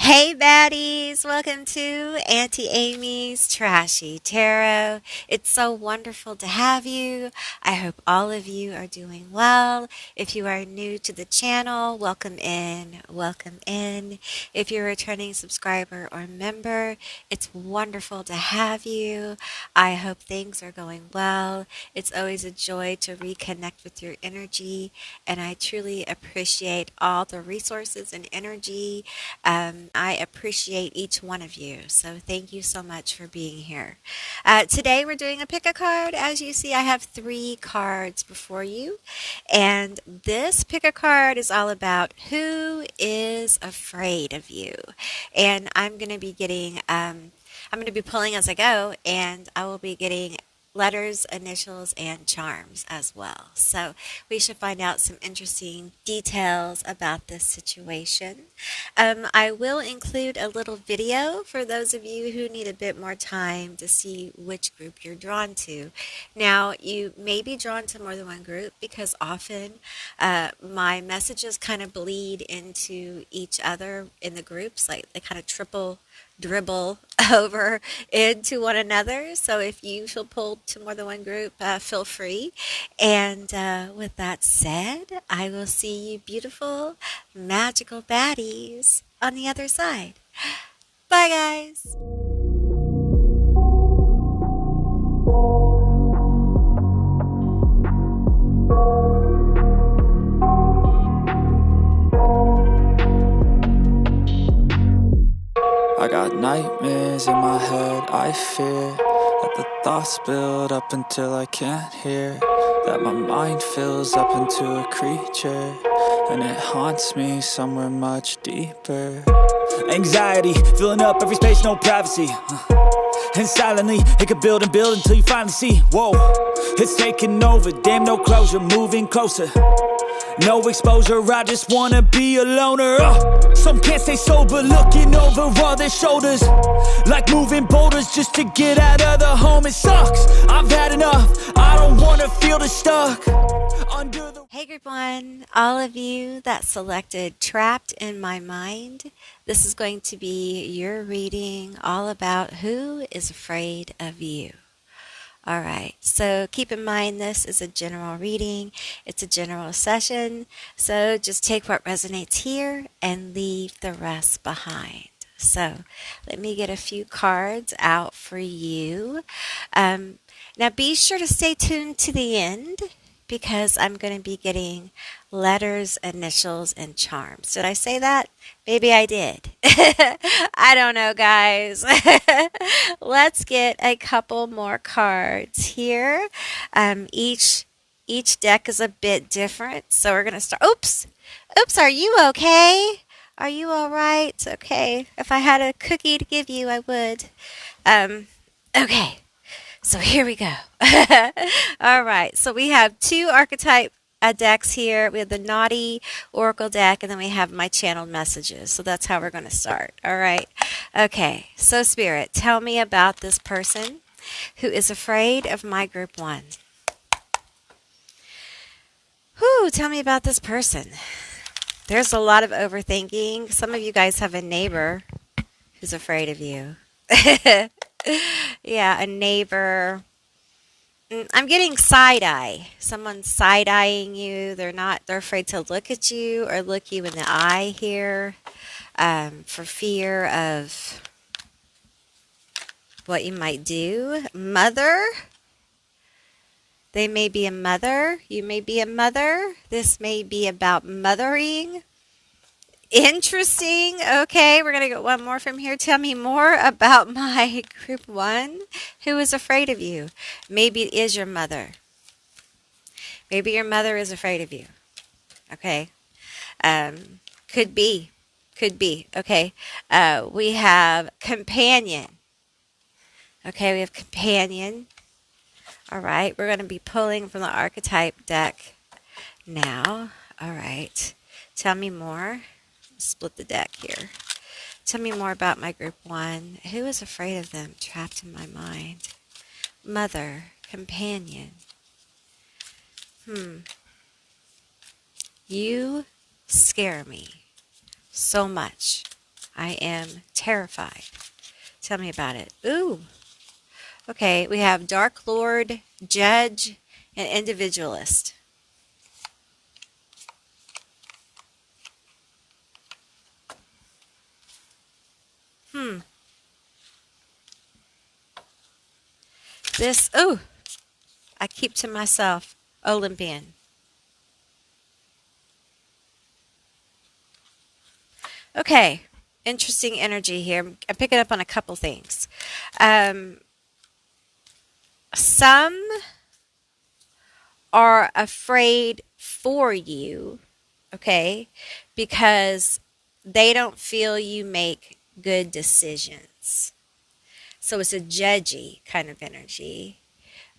Hey baddies, welcome to Auntie Amy's Trashy Tarot. It's so wonderful to have you. I hope all of you are doing well. If you are new to the channel, welcome in, welcome in. If you're a returning subscriber or member, it's wonderful to have you. I hope things are going well. It's always a joy to reconnect with your energy, and I truly appreciate all the resources and energy. I appreciate each one of you. So thank you so much for being here. Today we're doing a pick a card. As you see, I have 3 cards before you. And this pick a card is all about who is afraid of you. And I'm going to be I'm going to be pulling as I go, and I will be getting letters, initials, and charms as well. So we should find out some interesting details about this situation. I will include a little video for those of you who need a bit more time to see which group you're drawn to. Now, you may be drawn to more than one group because often my messages kind of bleed into each other in the groups, like they kind of dribble over into one another. So if you feel pulled to more than one group, feel free. And with that said, I will see you beautiful, magical baddies on the other side. Bye, guys. I got nightmares in my head, I fear that the thoughts build up until I can't hear, that my mind fills up into a creature, and it haunts me somewhere much deeper. Anxiety, filling up every space, no privacy. And silently, it could build and build until you finally see, whoa, it's taking over, damn no closure, moving closer. No exposure, I just wanna be a loner. Some can't stay sober, looking over all their shoulders, like moving boulders just to get out of the home. It sucks, I've had enough, I don't wanna feel the stuck under the... Hey group 1, all of you that selected Trapped in My Mind, this is going to be your reading all about who is afraid of you. All right, so keep in mind this is a general reading. It's a general session, so just take what resonates here and leave the rest behind. So let me get a few cards out for you. Now be sure to stay tuned to the end because I'm going to be getting letters, initials, and charms. Did I say that? Maybe I did. I don't know, guys. Let's get a couple more cards here. Each deck is a bit different, so we're going to start. Oops. Are you okay? Are you all right? Okay. If I had a cookie to give you, I would. Okay. So here we go. All right. So we have 2 archetype decks here. We have the Naughty Oracle deck, and then we have my channeled messages. So that's how we're going to start. All right. Okay. So Spirit, tell me about this person who is afraid of my group 1. Whew, tell me about this person. There's a lot of overthinking. Some of you guys have a neighbor who's afraid of you. Yeah, a neighbor. I'm getting side-eye. Someone's side-eyeing you. They're afraid to look at you or look you in the eye here, for fear of what you might do. Mother. They may be a mother. You may be a mother. This may be about mothering. Interesting. Okay, we're going to get one more from here. Tell me more about my group 1 who is afraid of you. Maybe it is your mother. Maybe your mother is afraid of you. Okay. Could be. Okay. We have companion. Okay, we have companion. All right, we're going to be pulling from the archetype deck now. All right. Tell me more. Split the deck here. Tell me more about my group 1. Who is afraid of them? Trapped in my mind. Mother, companion. You scare me so much. I am terrified. Tell me about it. Ooh. Okay, we have Dark Lord, Judge, and Individualist. I keep to myself. Olympian. Okay, interesting energy here. I'm picking up on a couple things. Some are afraid for you, okay, because they don't feel you make good decisions. So it's a judgy kind of energy.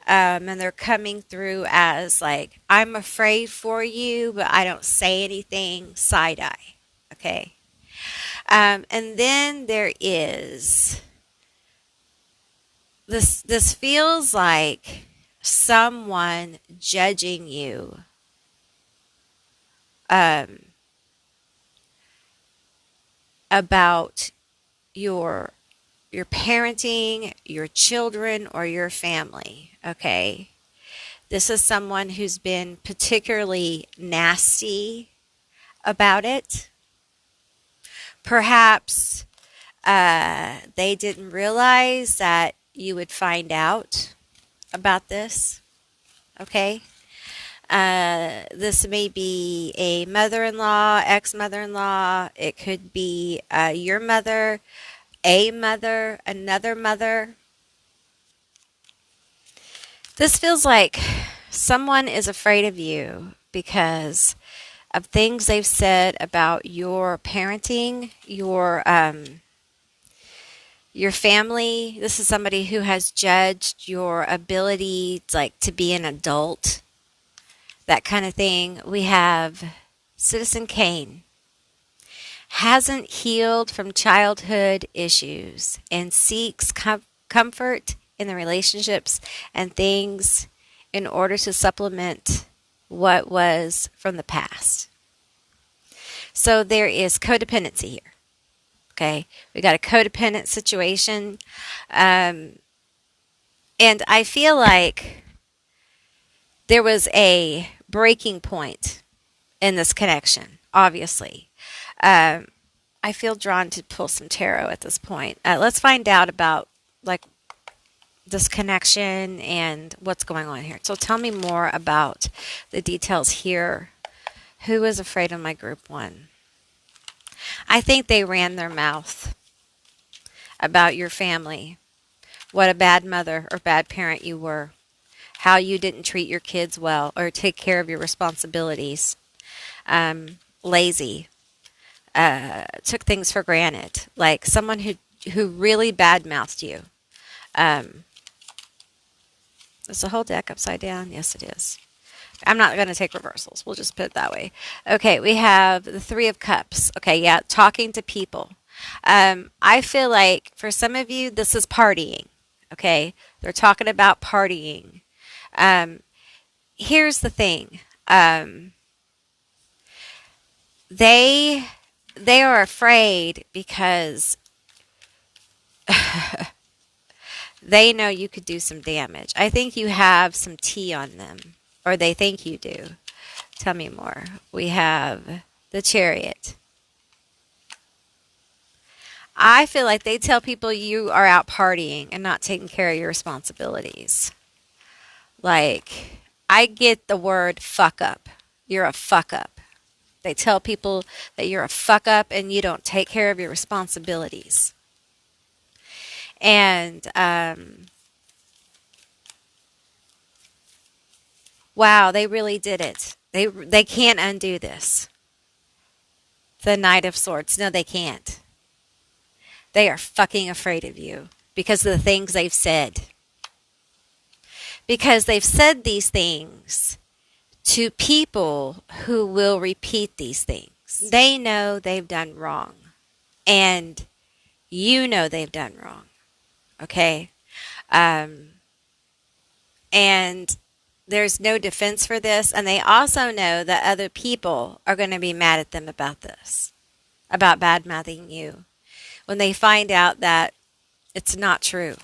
And they're coming through as like, I'm afraid for you, but I don't say anything, side eye. Okay. And then there is this feels like someone judging you about your parenting, your children, or your family. Okay. This is someone who's been particularly nasty about it. Perhaps they didn't realize that you would find out about this. Okay. This may be a mother-in-law, ex-mother-in-law. It could be your mother, a mother, another mother. This feels like someone is afraid of you because of things they've said about your parenting, your family. This is somebody who has judged your ability to be an adult, that kind of thing. We have Citizen Kane. Hasn't healed from childhood issues and seeks comfort in the relationships and things in order to supplement what was from the past. So there is codependency here. Okay, we got a codependent situation. And I feel like there was a breaking point in this connection, obviously. I feel drawn to pull some tarot at this point. Let's find out about this connection and what's going on here. So tell me more about the details here. Who is afraid of my group one? I think they ran their mouth about your family, what a bad mother or bad parent you were, how you didn't treat your kids well or take care of your responsibilities, lazy, took things for granted, like someone who really badmouthed you. Is the whole deck upside down? Yes, it is. I'm not going to take reversals. We'll just put it that way. Okay, we have the Three of Cups. Okay, yeah, talking to people. I feel like for some of you, this is partying. Okay, they're talking about partying. Here's the thing. They are afraid because they know you could do some damage. I think you have some tea on them, or they think you do. Tell me more. We have the Chariot. I feel like they tell people you are out partying and not taking care of your responsibilities. Like, I get the word fuck up. You're a fuck up. They tell people that you're a fuck up and you don't take care of your responsibilities. And, wow, they really did it. They can't undo this. The Knight of Swords. No, they can't. They are fucking afraid of you because of the things they've said. Because they've said these things to people who will repeat these things. They know they've done wrong. And you know they've done wrong. Okay? And there's no defense for this. And they also know that other people are going to be mad at them about this. About bad-mouthing you. when they find out that it's not true.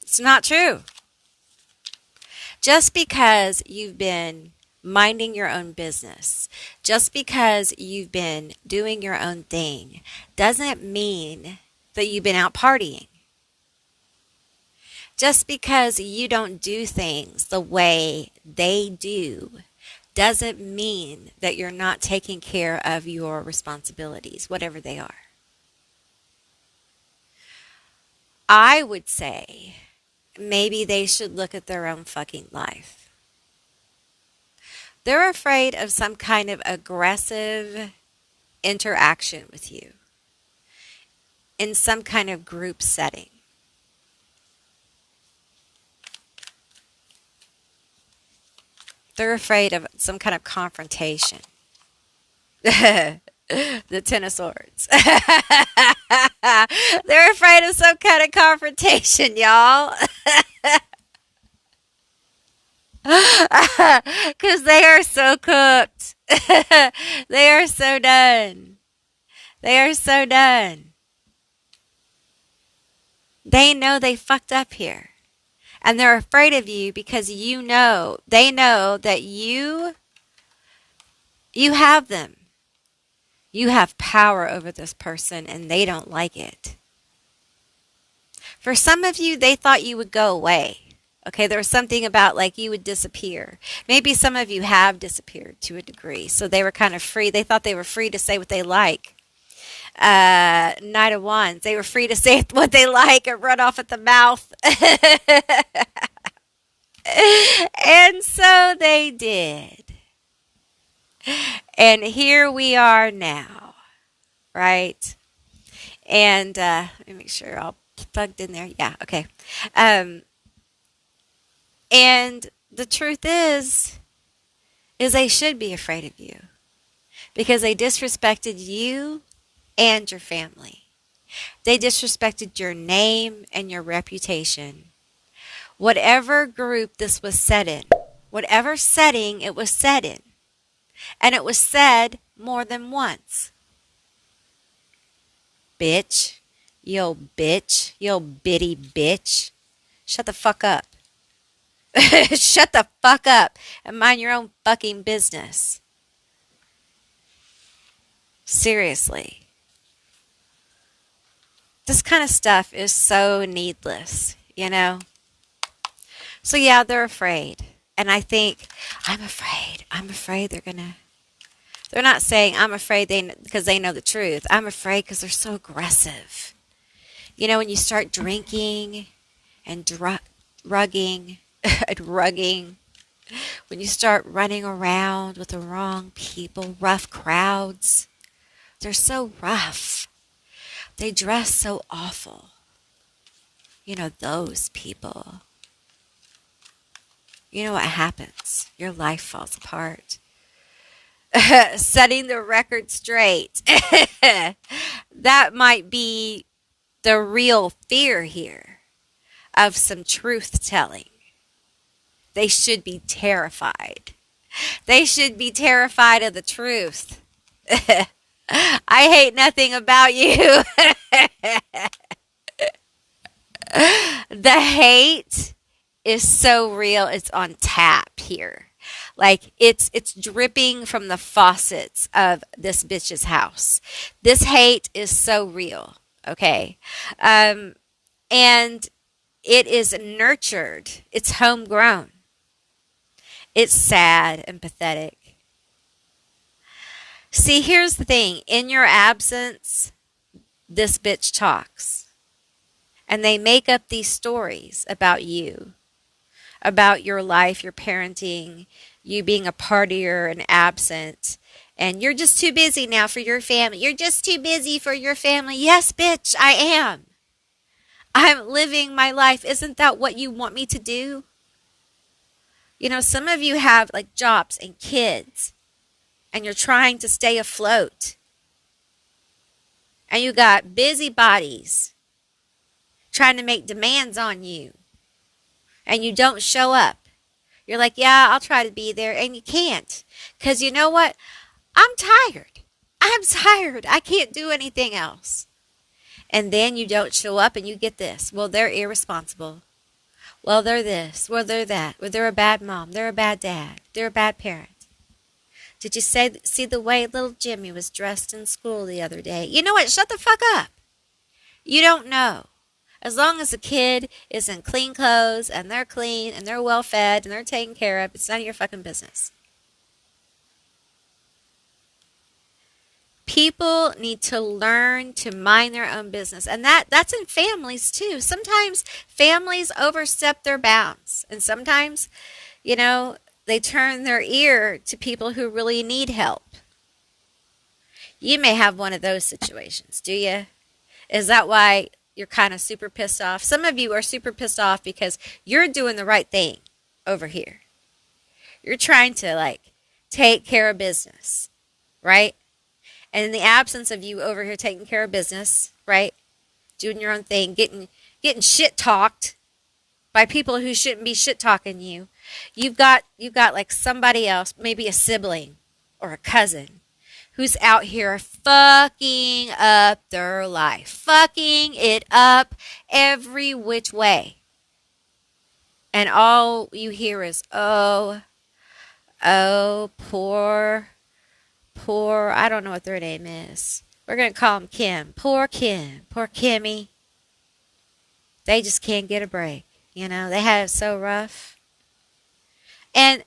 It's not true. Just because you've been minding your own business, just because you've been doing your own thing, doesn't mean that you've been out partying. Just because you don't do things the way they do doesn't mean that you're not taking care of your responsibilities, whatever they are. I would say maybe they should look at their own fucking life. They're afraid of some kind of aggressive interaction with you in some kind of group setting. They're afraid of some kind of confrontation. The Ten of Swords. They're afraid of some kind of confrontation, y'all. Because they are so cooked. They are so done. They are so done. They know they fucked up here. And they're afraid of you because they know that you have them. You have power over this person and they don't like it. For some of you, they thought you would go away. Okay, there was something about like you would disappear. Maybe some of you have disappeared to a degree. So they were kind of free. They thought they were free to say what they like. Knight of Wands. They were free to say what they like and run off at the mouth. And so they did. And here we are now, right? And let me make sure I'll plugged in there. Yeah, okay. And the truth is they should be afraid of you because they disrespected you and your family. They disrespected your name and your reputation. Whatever group this was said in, whatever setting it was said in, and it was said more than once. Bitch, yo bitty bitch, shut the fuck up. Shut the fuck up and mind your own fucking business. Seriously. This kind of stuff is so needless, you know? So yeah, they're afraid. And I think, I'm afraid they're not saying I'm afraid because they know the truth. I'm afraid because they're so aggressive. You know, when you start drinking and rugging, when you start running around with the wrong people, rough crowds, they're so rough. They dress so awful. You know, those people. You know what happens? Your life falls apart. Setting the record straight. That might be the real fear here of some truth telling. They should be terrified. They should be terrified of the truth. I hate nothing about you. The hate is so real. It's on tap here. Like it's dripping from the faucets of this bitch's house. This hate is so real. Okay. And it is nurtured. It's homegrown. It's sad and pathetic. See, here's the thing. In your absence, this bitch talks. And they make up these stories about you, about your life, your parenting, you being a partier and absent. And you're just too busy now for your family. You're just too busy for your family. Yes, bitch, I am. I'm living my life. Isn't that what you want me to do? You know, some of you have like jobs and kids, and you're trying to stay afloat. And you got busybodies trying to make demands on you. And you don't show up. You're like, yeah, I'll try to be there. And you can't. Because you know what? I'm tired. I can't do anything else. And then you don't show up and you get this. Well, they're irresponsible. Well, they're this. Well, they're that. Well, they're a bad mom. They're a bad dad. They're a bad parent. Did you see the way little Jimmy was dressed in school the other day? You know what? Shut the fuck up. You don't know. As long as the kid is in clean clothes and they're clean and they're well fed and they're taken care of, it's none of your fucking business. People need to learn to mind their own business. And that's in families too. Sometimes families overstep their bounds. And sometimes, they turn their ear to people who really need help. You may have one of those situations, do you? Is that why you're kind of super pissed off? Some of you are super pissed off because you're doing the right thing over here. You're trying to take care of business, right? And in the absence of you over here taking care of business, right? Doing your own thing, getting shit talked by people who shouldn't be shit talking you. You've got somebody else, maybe a sibling or a cousin, who's out here fucking up their life. Fucking it up every which way. And all you hear is, oh, poor, I don't know what their name is. We're going to call him Kim. Poor Kimmy. They just can't get a break. They had it so rough. And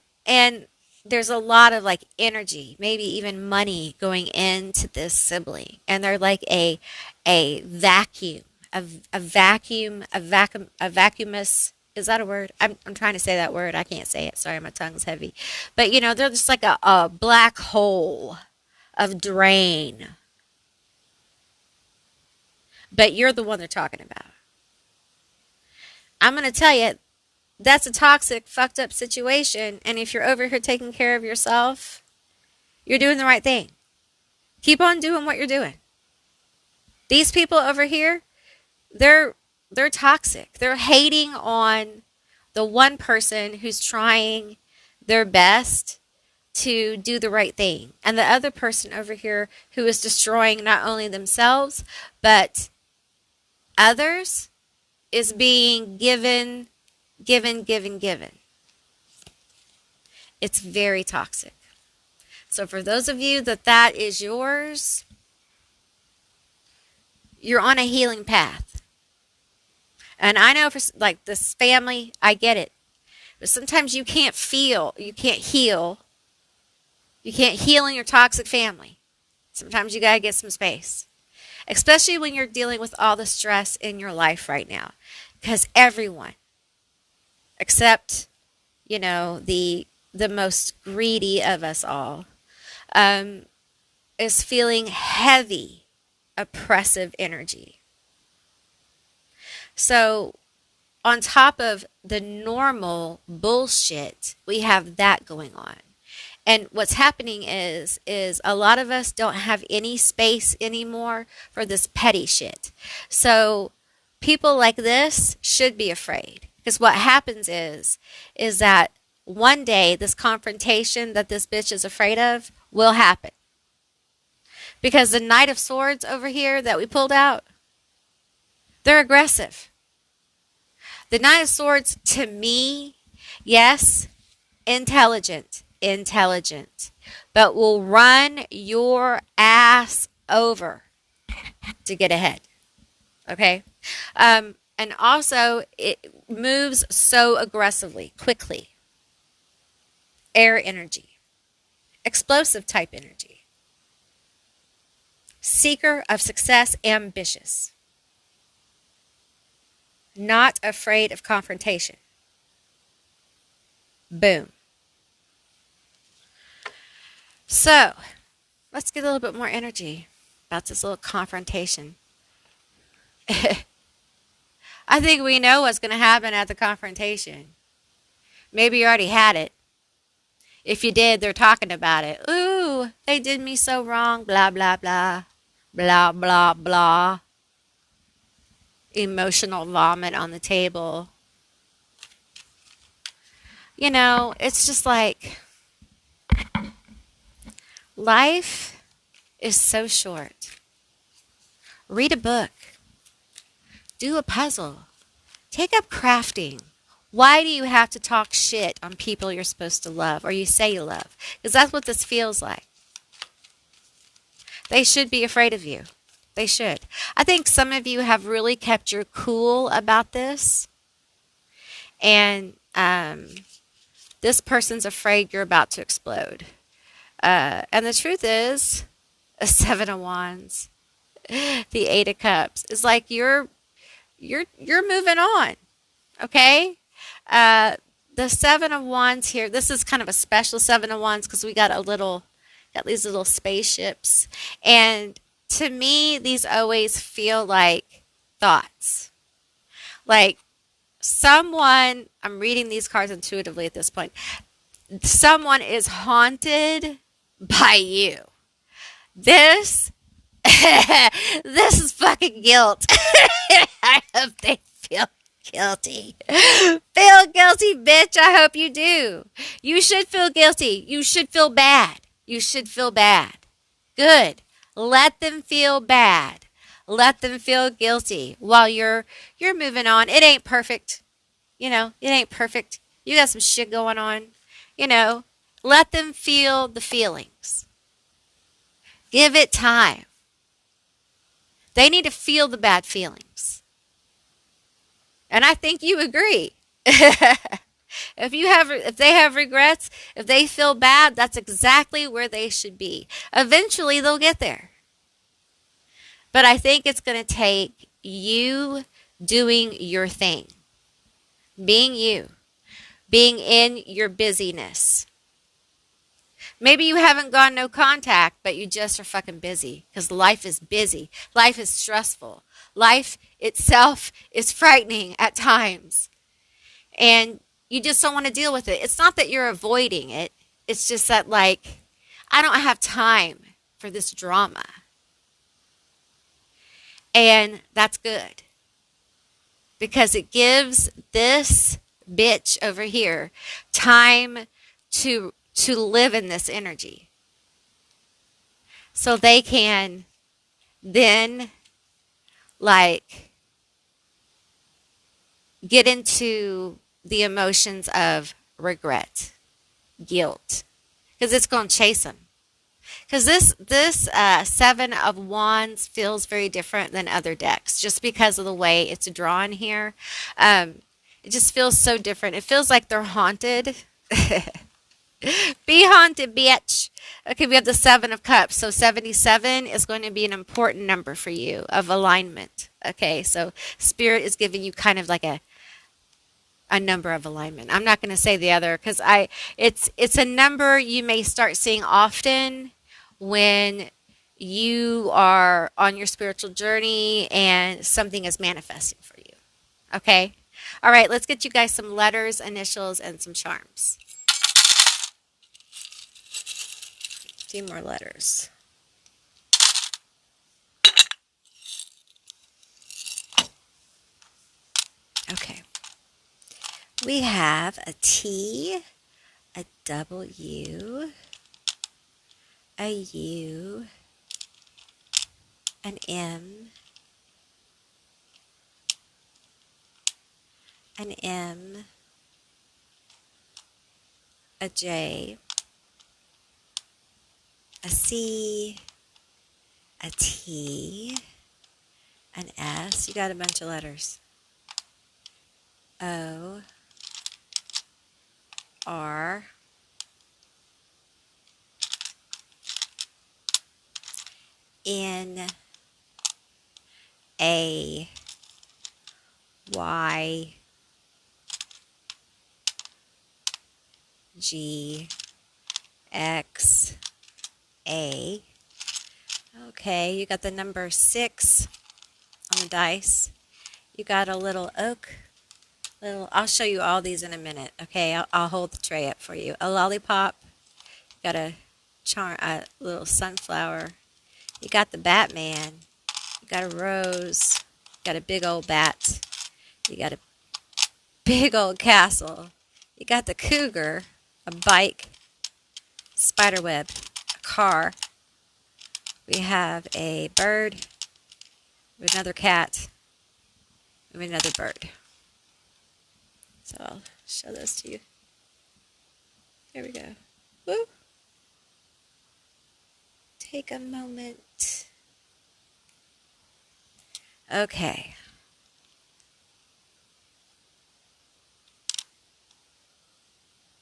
there's a lot of energy, maybe even money going into this sibling. And they're like a vacuum, a vacuumous. Is that a word? I'm trying to say that word. I can't say it. Sorry, my tongue's heavy. But they're just like a black hole of drain. But you're the one they're talking about. I'm going to tell you, that's a toxic, fucked up situation. And if you're over here taking care of yourself, you're doing the right thing. Keep on doing what you're doing. These people over here, they're toxic. They're hating on the one person who's trying their best to do the right thing. And the other person over here who is destroying not only themselves, but others, is being given. It's very toxic. So for those of you that is yours, you're on a healing path. And I know for this family, I get it. But sometimes you can't heal. You can't heal in your toxic family. Sometimes you got to get some space. Especially when you're dealing with all the stress in your life right now. Because everyone, except, the most greedy of us all, is feeling heavy, oppressive energy. So, on top of the normal bullshit, we have that going on. And what's happening is a lot of us don't have any space anymore for this petty shit. So, people like this should be afraid. Because what happens is that one day this confrontation that this bitch is afraid of will happen. Because the Knight of Swords over here that we pulled out, they're aggressive. The Knight of Swords, to me, yes, intelligent, but will run your ass over to get ahead. Okay? And also, it moves so aggressively, quickly. Air energy. Explosive type energy. Seeker of success, ambitious. Not afraid of confrontation. Boom. So, let's get a little bit more energy about this little confrontation. I think we know what's going to happen at the confrontation. Maybe you already had it. If you did, they're talking about it. Ooh, they did me so wrong. Blah, blah, blah. Blah, blah, blah. Emotional vomit on the table. It's just like, life is so short. Read a book. Do a puzzle. Take up crafting. Why do you have to talk shit on people you're supposed to love or you say you love? Because that's what this feels like. They should be afraid of you. They should. I think some of you have really kept your cool about this. And this person's afraid you're about to explode. And the truth is, a 7 of Wands, the 8 of Cups, is like you're moving on. Okay? The 7 of Wands here, this is kind of a special 7 of Wands because we got these little spaceships. And to me, these always feel like thoughts. Like someone, I'm reading these cards intuitively at this point, someone is haunted by you. This is fucking guilt. I hope they feel guilty. Feel guilty, bitch. I hope you do. You should feel guilty. You should feel bad. You should feel bad. Good. Let them feel bad. Let them feel guilty while you're moving on. It ain't perfect. It ain't perfect. You got some shit going on. Let them feel the feelings. Give it time. They need to feel the bad feelings. And I think you agree. If they have regrets, if they feel bad, that's exactly where they should be. Eventually they'll get there. But I think it's going to take you doing your thing. Being you. Being in your busyness. Maybe you haven't gone no contact, but you just are fucking busy because life is busy. Life is stressful. Life itself is frightening at times. And you just don't want to deal with it. It's not that you're avoiding it. It's just that, I don't have time for this drama. And that's good. Because it gives this bitch over here time to live in this energy. So they can then, get into the emotions of regret, guilt, because it's going to chase them. Because this 7 of Wands feels very different than other decks, just because of the way it's drawn here. It just feels so different. It feels like they're haunted. Be haunted, bitch. Okay, we have the 7 of Cups. So 77 is going to be an important number for you of alignment. Okay, so Spirit is giving you kind of like a number of alignment. I'm not going to say the other because it's a number you may start seeing often when you are on your spiritual journey and something is manifesting for you. Okay? All right, let's get you guys some letters, initials, and some charms. A few more letters. Okay. We have a T, a W, a U, an M, an M, a J, a C, a T, an S. You got a bunch of letters. O, R, N, A, Y, G, X, A. Okay, you got the number 6 on the dice. You got a little oak. I'll show you all these in a minute. Okay, I'll hold the tray up for you. A lollipop. You got a little sunflower. You got the Batman. You got a rose. You got a big old bat. You got a big old castle. You got the cougar, a bike, spiderweb, a car. We have a bird, another cat, and another bird. So I'll show those to you. There we go. Woo. Take a moment. Okay.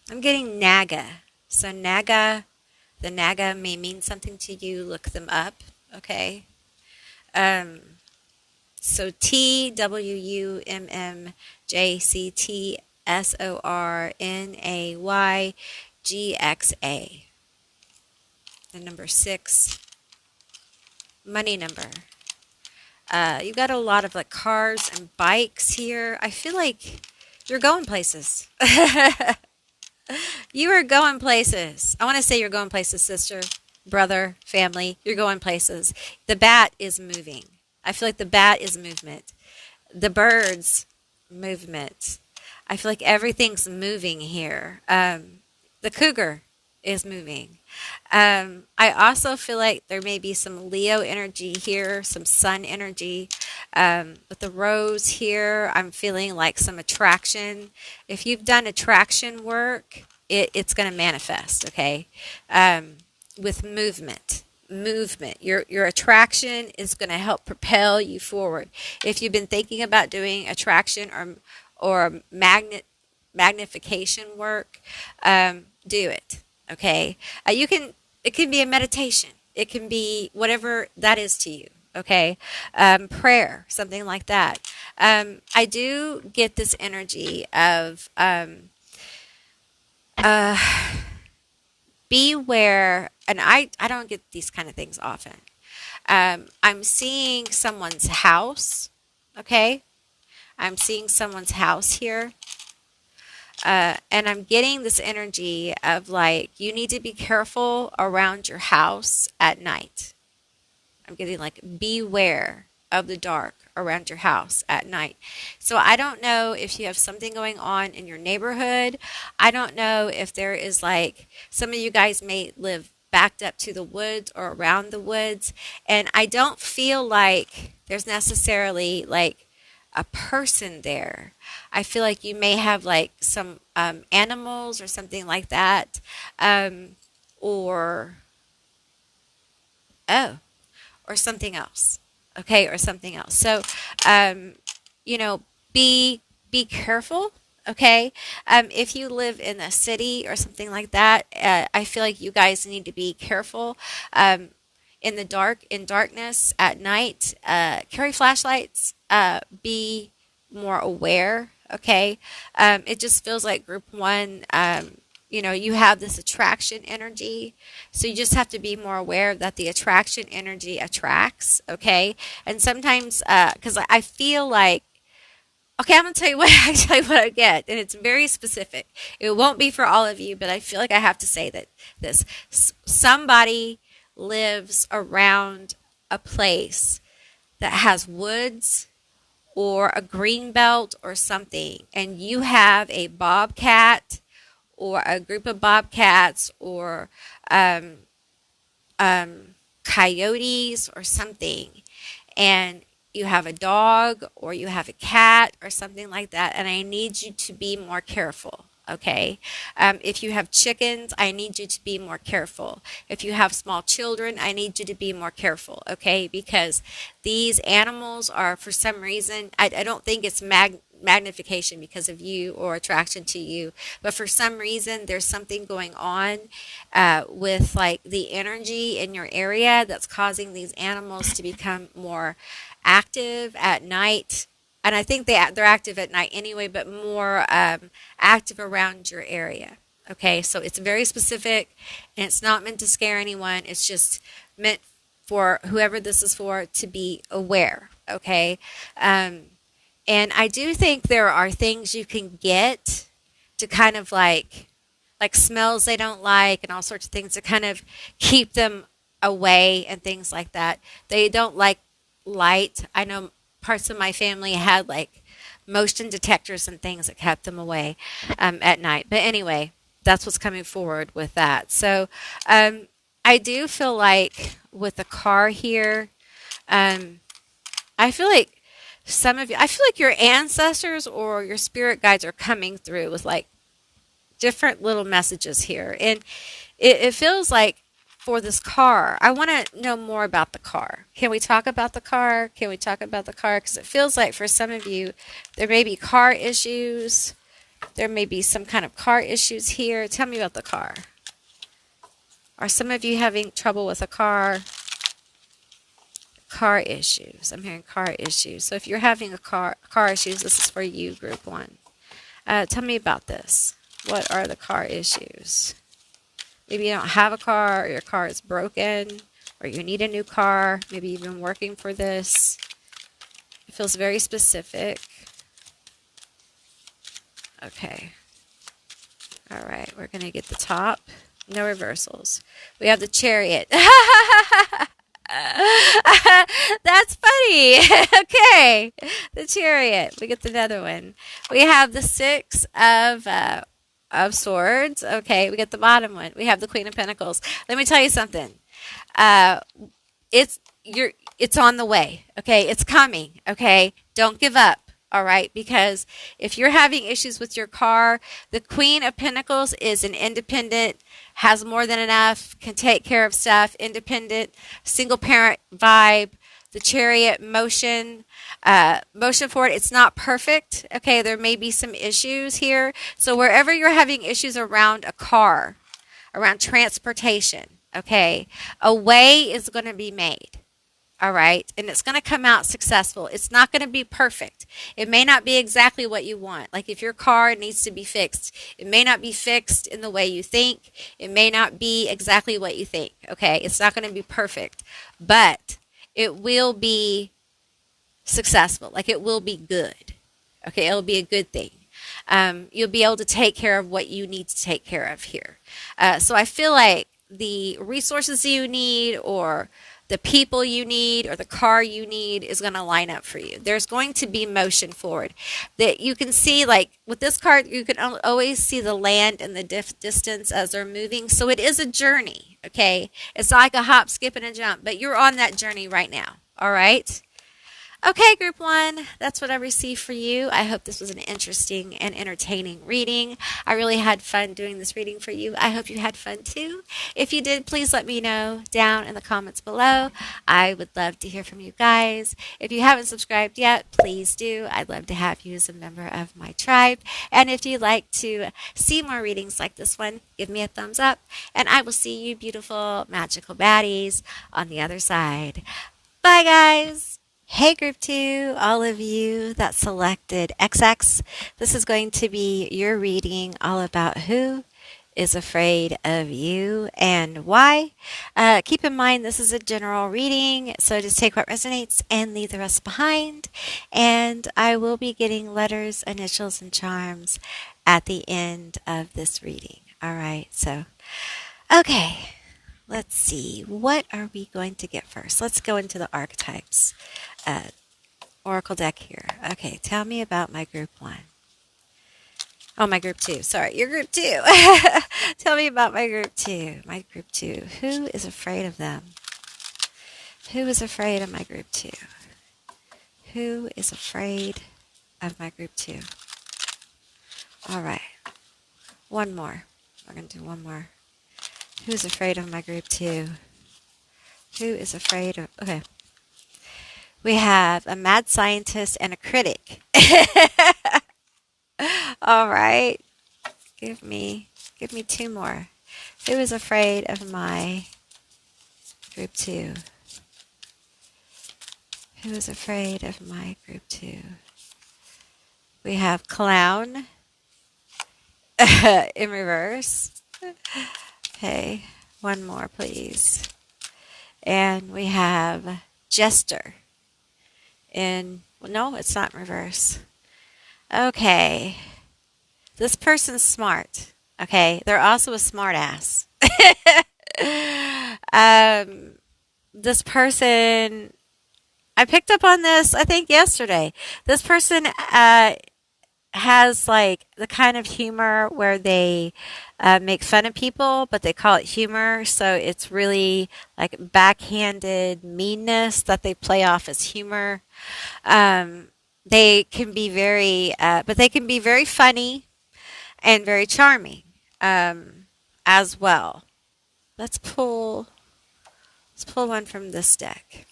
I'm getting Naga. So Naga, the Naga may mean something to you. Look them up. Okay. So TWUMMJCTSORNAYGXA. The number 6. Money number. You've got a lot of like cars and bikes here. I feel like you're going places. You are going places. I want to say you're going places, sister, brother, family. You're going places. The bat is moving. I feel like the bat is movement. The birds, movement. I feel like everything's moving here. The cougar is moving. I also feel like there may be some Leo energy here, some sun energy. With the rose here, I'm feeling like some attraction. If you've done attraction work, it's going to manifest, okay? With movement. Your attraction is going to help propel you forward. If you've been thinking about doing attraction or magnification work, do it. Okay, it can be a meditation. It can be whatever that is to you. Okay, prayer, something like that. I do get this energy of beware, and I don't get these kind of things often. I'm seeing someone's house. Okay, I'm seeing someone's house here. And I'm getting this energy of like, you need to be careful around your house at night. I'm getting like, beware of the dark around your house at night. So I don't know if you have something going on in your neighborhood. I don't know if there is like, some of you guys may live backed up to the woods or around the woods. And I don't feel like there's necessarily like a person there. I feel like you may have like some animals or something like that, or something else. Okay, or something else. So, be careful. Okay, if you live in a city or something like that, I feel like you guys need to be careful. In darkness at night, carry flashlights, be more aware, okay? It just feels like group 1, you have this attraction energy, so you just have to be more aware that the attraction energy attracts, okay? And sometimes, because I feel like, okay, I'm going to tell you what I get, and it's very specific. It won't be for all of you, but I feel like I have to say that somebody lives around a place that has woods or a green belt or something, and you have a bobcat or a group of bobcats or coyotes or something, and you have a dog or you have a cat or something like that, and I need you to be more careful. Okay. If you have chickens, I need you to be more careful. If you have small children, I need you to be more careful. Okay. Because these animals are, for some reason, I don't think it's magnification because of you or attraction to you, but for some reason, there's something going on with like the energy in your area that's causing these animals to become more active at night. And I think they're active at night anyway, but more active around your area. Okay, so it's very specific, and it's not meant to scare anyone. It's just meant for whoever this is for to be aware. Okay, and I do think there are things you can get to kind of like smells they don't like and all sorts of things to kind of keep them away and things like that. They don't like light. I know parts of my family had like motion detectors and things that kept them away at night. But anyway, that's what's coming forward with that. So I do feel like with the car here, I feel like some of you, I feel like your ancestors or your spirit guides are coming through with like different little messages here. And it feels like for this car, I want to know more about the car. Can we talk about the car? Can we talk about the car? Because it feels like for some of you, there may be car issues. There may be some kind of car issues here. Tell me about the car. Are some of you having trouble with a car? Car issues. I'm hearing car issues. So if you're having a car issues, this is for you, group 1. Tell me about this. What are the car issues? Maybe you don't have a car, or your car is broken, or you need a new car. Maybe you've been working for this. It feels very specific. Okay. All right, we're going to get the top. No reversals. We have the Chariot. That's funny. Okay. The Chariot. We get another one. We have the 6 of Swords. Okay. We get the bottom one. We have the Queen of Pentacles. Let me tell you something. It's on the way. Okay. It's coming. Okay. Don't give up. All right, because if you're having issues with your car, the Queen of Pentacles is an independent, has more than enough, can take care of stuff, independent, single parent vibe. The Chariot motion forward. It's not perfect. Okay, there may be some issues here. So wherever you're having issues around a car, around transportation, okay, a way is going to be made. All right. And it's going to come out successful. It's not going to be perfect. It may not be exactly what you want. Like if your car needs to be fixed, it may not be fixed in the way you think. It may not be exactly what you think. Okay. It's not going to be perfect, but it will be successful. Like it will be good. Okay. It'll be a good thing. You'll be able to take care of what you need to take care of here. So I feel like the resources you need, or the people you need, or the car you need is going to line up for you. There's going to be motion forward that you can see. Like with this card, you can always see the land and the distance as they're moving. So it is a journey. Okay. It's like a hop, skip, and a jump, but you're on that journey right now. All right. Okay, group 1, that's what I received for you. I hope this was an interesting and entertaining reading. I really had fun doing this reading for you. I hope you had fun too. If you did, please let me know down in the comments below. I would love to hear from you guys. If you haven't subscribed yet, please do. I'd love to have you as a member of my tribe. And if you'd like to see more readings like this one, give me a thumbs up. And I will see you beautiful, magical baddies on the other side. Bye, guys. Hey group 2, all of you that selected XX, this is going to be your reading all about who is afraid of you and why. Keep in mind this is a general reading, so just take what resonates and leave the rest behind. And I will be getting letters, initials, and charms at the end of this reading. All right, so, okay. Let's see, what are we going to get first? Let's go into the archetypes. Oracle deck here. Okay, tell me about my group 1. Oh, my group 2. Sorry, your group 2. Tell me about my group 2. My group 2. Who is afraid of them? Who is afraid of my group 2? Who is afraid of my group 2? All right. One more. We're going to do one more. Who's afraid of my group 2? Who is afraid of... Okay. We have a mad scientist and a critic. All right. Give me 2 more. Who is afraid of my group 2? Who is afraid of my group 2? We have clown in reverse. Okay, one more, please. And we have jester well, no, it's not in reverse. Okay. This person's smart. Okay. They're also a smart ass. This person, I picked up on this, I think, yesterday. This person has like the kind of humor where they make fun of people, but they call it humor. So it's really like backhanded meanness that they play off as humor. Um, they can be but they can be very funny and very charming as well. Let's pull, let's pull one from this deck.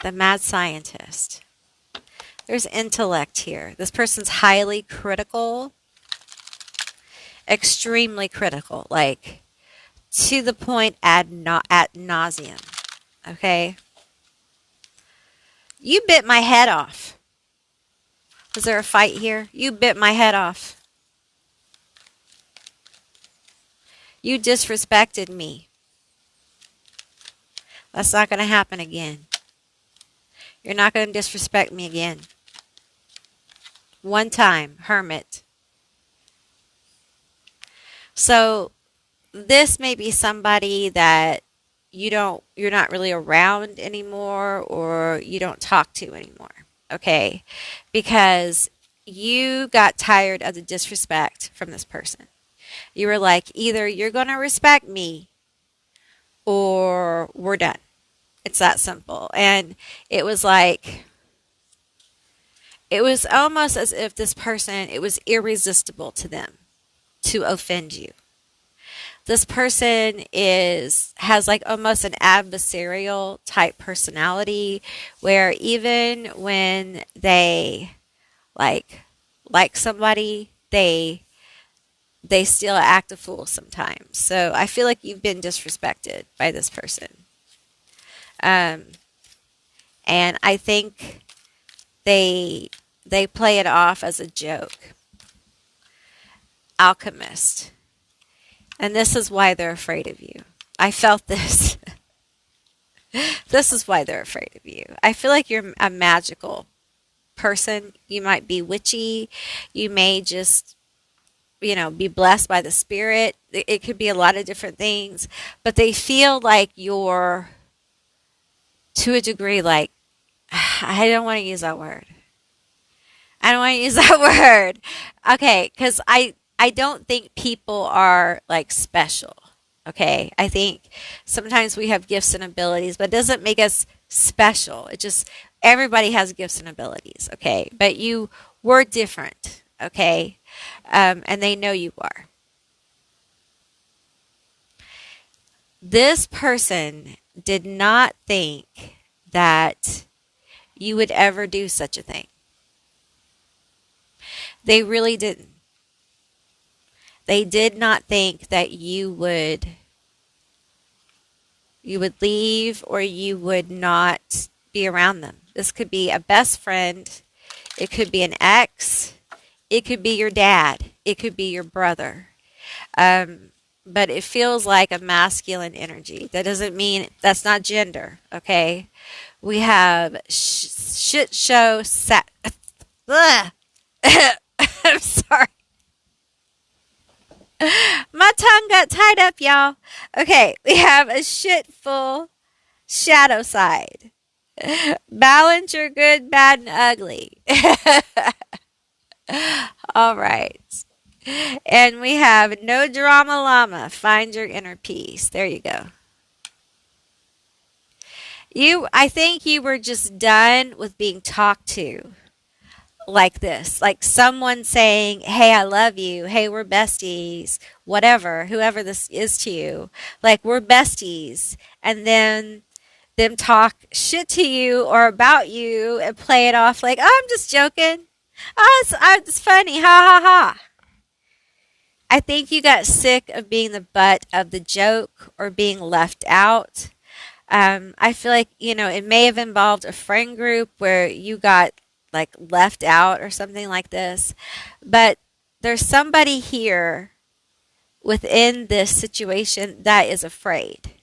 The Mad Scientist. There's intellect here. This person's highly critical, extremely critical, like to the point ad nauseum. Okay? You bit my head off. Was there a fight here? You bit my head off. You disrespected me. That's not going to happen again. You're not going to disrespect me again. One time, hermit. So this may be somebody that you're not really around anymore, or you don't talk to anymore. Okay? Because you got tired of the disrespect from this person. You were like, either you're going to respect me or we're done. It's that simple. And it was like, it was almost as if this person, it was irresistible to them to offend you. This person has like almost an adversarial type personality, where even when they like somebody, they still act a fool sometimes. So I feel like you've been disrespected by this person. And I think they play it off as a joke. Alchemist. And this is why they're afraid of you. I felt this. This is why they're afraid of you. I feel like you're a magical person. You might be witchy. You may just, be blessed by the spirit. It could be a lot of different things. But they feel like you're, to a degree, like, I don't want to use that word. I don't want to use that word. Okay, because I don't think people are like special. Okay, I think sometimes we have gifts and abilities, but it doesn't make us special. It just, everybody has gifts and abilities. Okay, but you were different. Okay, and they know you are. This person did not think that you would ever do such a thing. They really didn't. They did not think that you would leave, or you would not be around them. This could be a best friend. It could be an ex. It could be your dad. It could be your brother. But it feels like a masculine energy. That doesn't mean, that's not gender, okay? We have shit show set. I'm sorry. My tongue got tied up, y'all. Okay, we have a shitful shadow side. Balance your good, bad, and ugly. All right. And we have no drama llama. Find your inner peace. There you go. I think you were just done with being talked to like this. Like someone saying, hey, I love you. Hey, we're besties. Whatever, whoever this is to you. Like, we're besties. And then them talk shit to you or about you and play it off like, oh, I'm just joking. Oh, it's funny. Ha ha ha. I think you got sick of being the butt of the joke or being left out. I feel like, it may have involved a friend group where you got like left out or something like this. But there's somebody here within this situation that is afraid.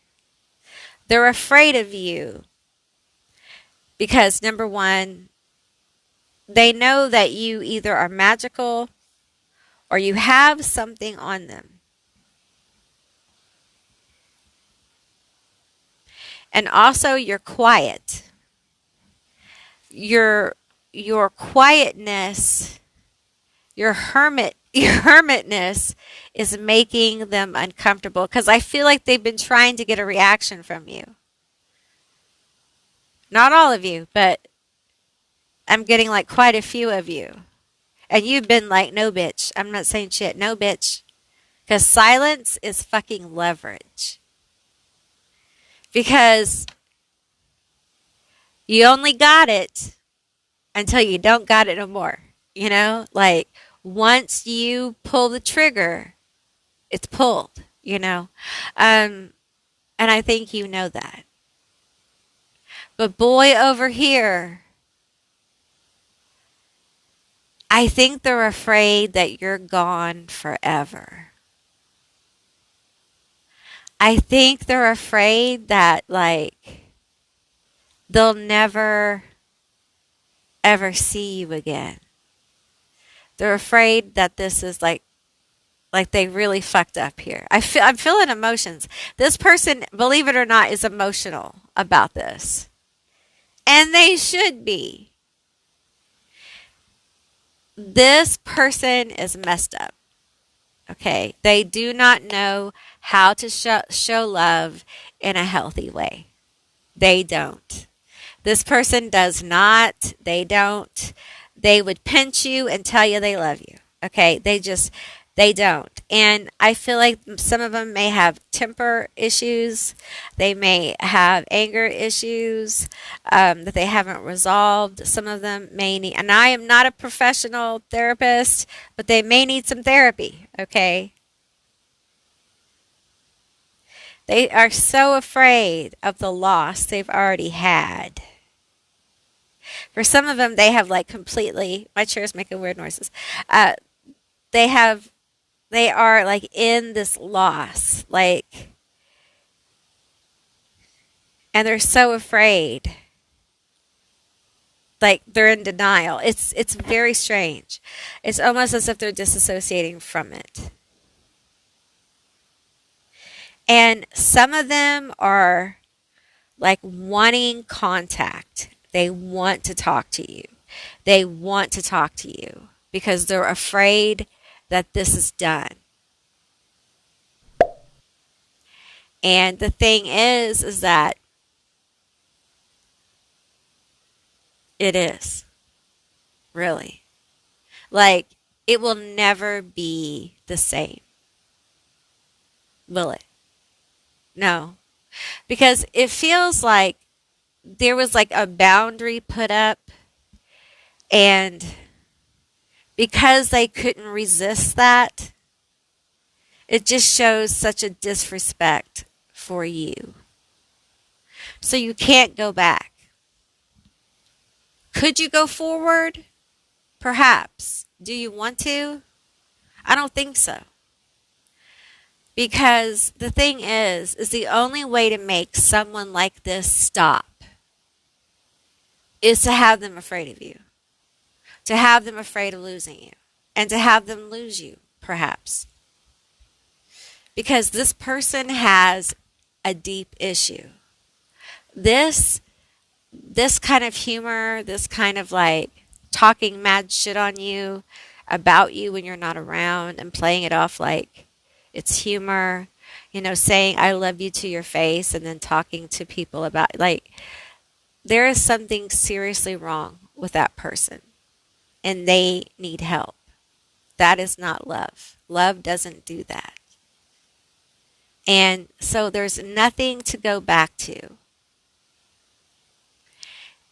They're afraid of you because, number one, they know that you either are magical or you have something on them. And also, you're quiet. You're your quietness, your hermitness is making them uncomfortable because I feel like they've been trying to get a reaction from you. Not all of you, but I'm getting like quite a few of you. And you've been like, no, bitch. I'm not saying shit. No, bitch. Because silence is fucking leverage. Because you only got it until you don't got it no more. You know? Like, once you pull the trigger, it's pulled, you know? And I think you know that. But boy over here, I think they're afraid that you're gone forever. I think they're afraid that, like, they'll never, ever see you again. They're afraid that this is like they really fucked up here. I'm feeling emotions. This person, believe it or not, is emotional about this. And they should be. This person is messed up. Okay? They do not know how to show love in a healthy way. They don't. This person does not. They don't. They would pinch you and tell you they love you. Okay? They don't. And I feel like some of them may have temper issues. They may have anger issues that they haven't resolved. Some of them may need, and I am not a professional therapist, but they may need some therapy. Okay? They are so afraid of the loss they've already had. For some of them, they have like completely, my chair's making weird noises. They are like in this loss, like, and they're so afraid. Like they're in denial. It's very strange. It's almost as if they're disassociating from it. And some of them are like wanting contact. They want to talk to you. They want to talk to you because they're afraid that this is done. And the thing is that it is. Really. Like, it will never be the same. Will it? No. Because it feels like there was like a boundary put up, and because they couldn't resist that, it just shows such a disrespect for you. So you can't go back. Could you go forward? Perhaps. Do you want to? I don't think so. Because the thing is the only way to make someone like this stop is to have them afraid of you. To have them afraid of losing you. And to have them lose you, perhaps. Because this person has a deep issue. This kind of humor, this kind of like talking mad shit on you, about you when you're not around, and playing it off like it's humor, you know, saying I love you to your face and then talking to people about, like, there is something seriously wrong with that person and they need help. That is not love. Love doesn't do that. And so there's nothing to go back to.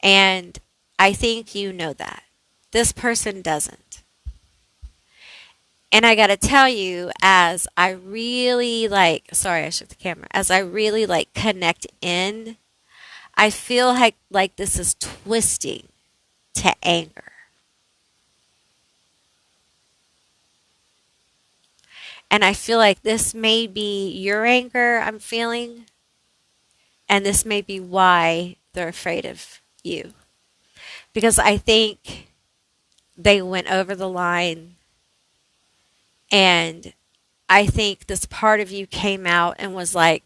And I think you know that. This person doesn't. And I got to tell you, as I really sorry, I shook the camera. As I really connect in, I feel like this is twisting to anger. And I feel like this may be your anger I'm feeling. And this may be why they're afraid of you. Because I think they went over the line. And I think this part of you came out and was like,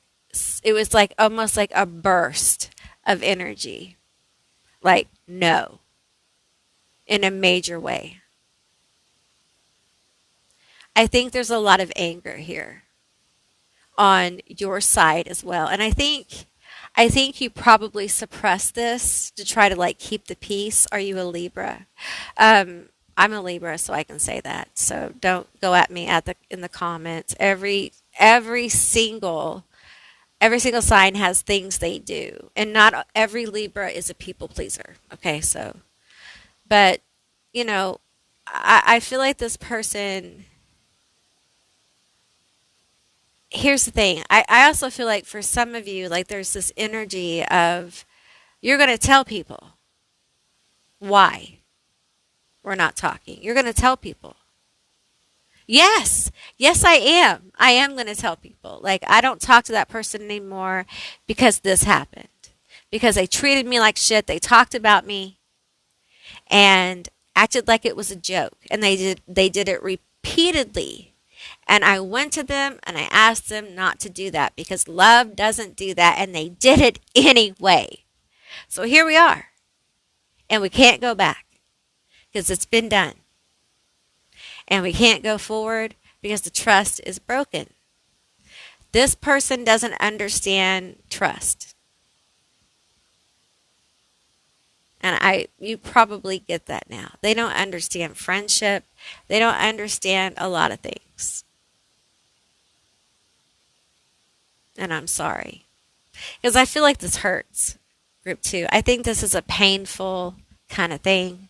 it was like almost like a burst of energy. Like, no. in a major way. I think there's a lot of anger here on your side as well. And I think you probably suppress this to try to like keep the peace. Are you a Libra? I'm a Libra, so I can say that. So don't go at me in the comments. Every single sign has things they do, and not every Libra is a people pleaser. Okay, so but you know, I feel like this person. Here's the thing. I also feel like for some of you, like there's this energy of you're going to tell people why we're not talking. You're going to tell people. Yes. Yes, I am. I am going to tell people. Like, I don't talk to that person anymore because this happened. Because they treated me like shit. They talked about me and acted like it was a joke. And they did it repeatedly. And I went to them and I asked them not to do that because love doesn't do that. And they did it anyway. So here we are. And we can't go back because it's been done. And we can't go forward because the trust is broken. This person doesn't understand trust. And you probably get that now. They don't understand friendship. They don't understand a lot of things. And I'm sorry. Because I feel like this hurts. Group 2. I think this is a painful kind of thing.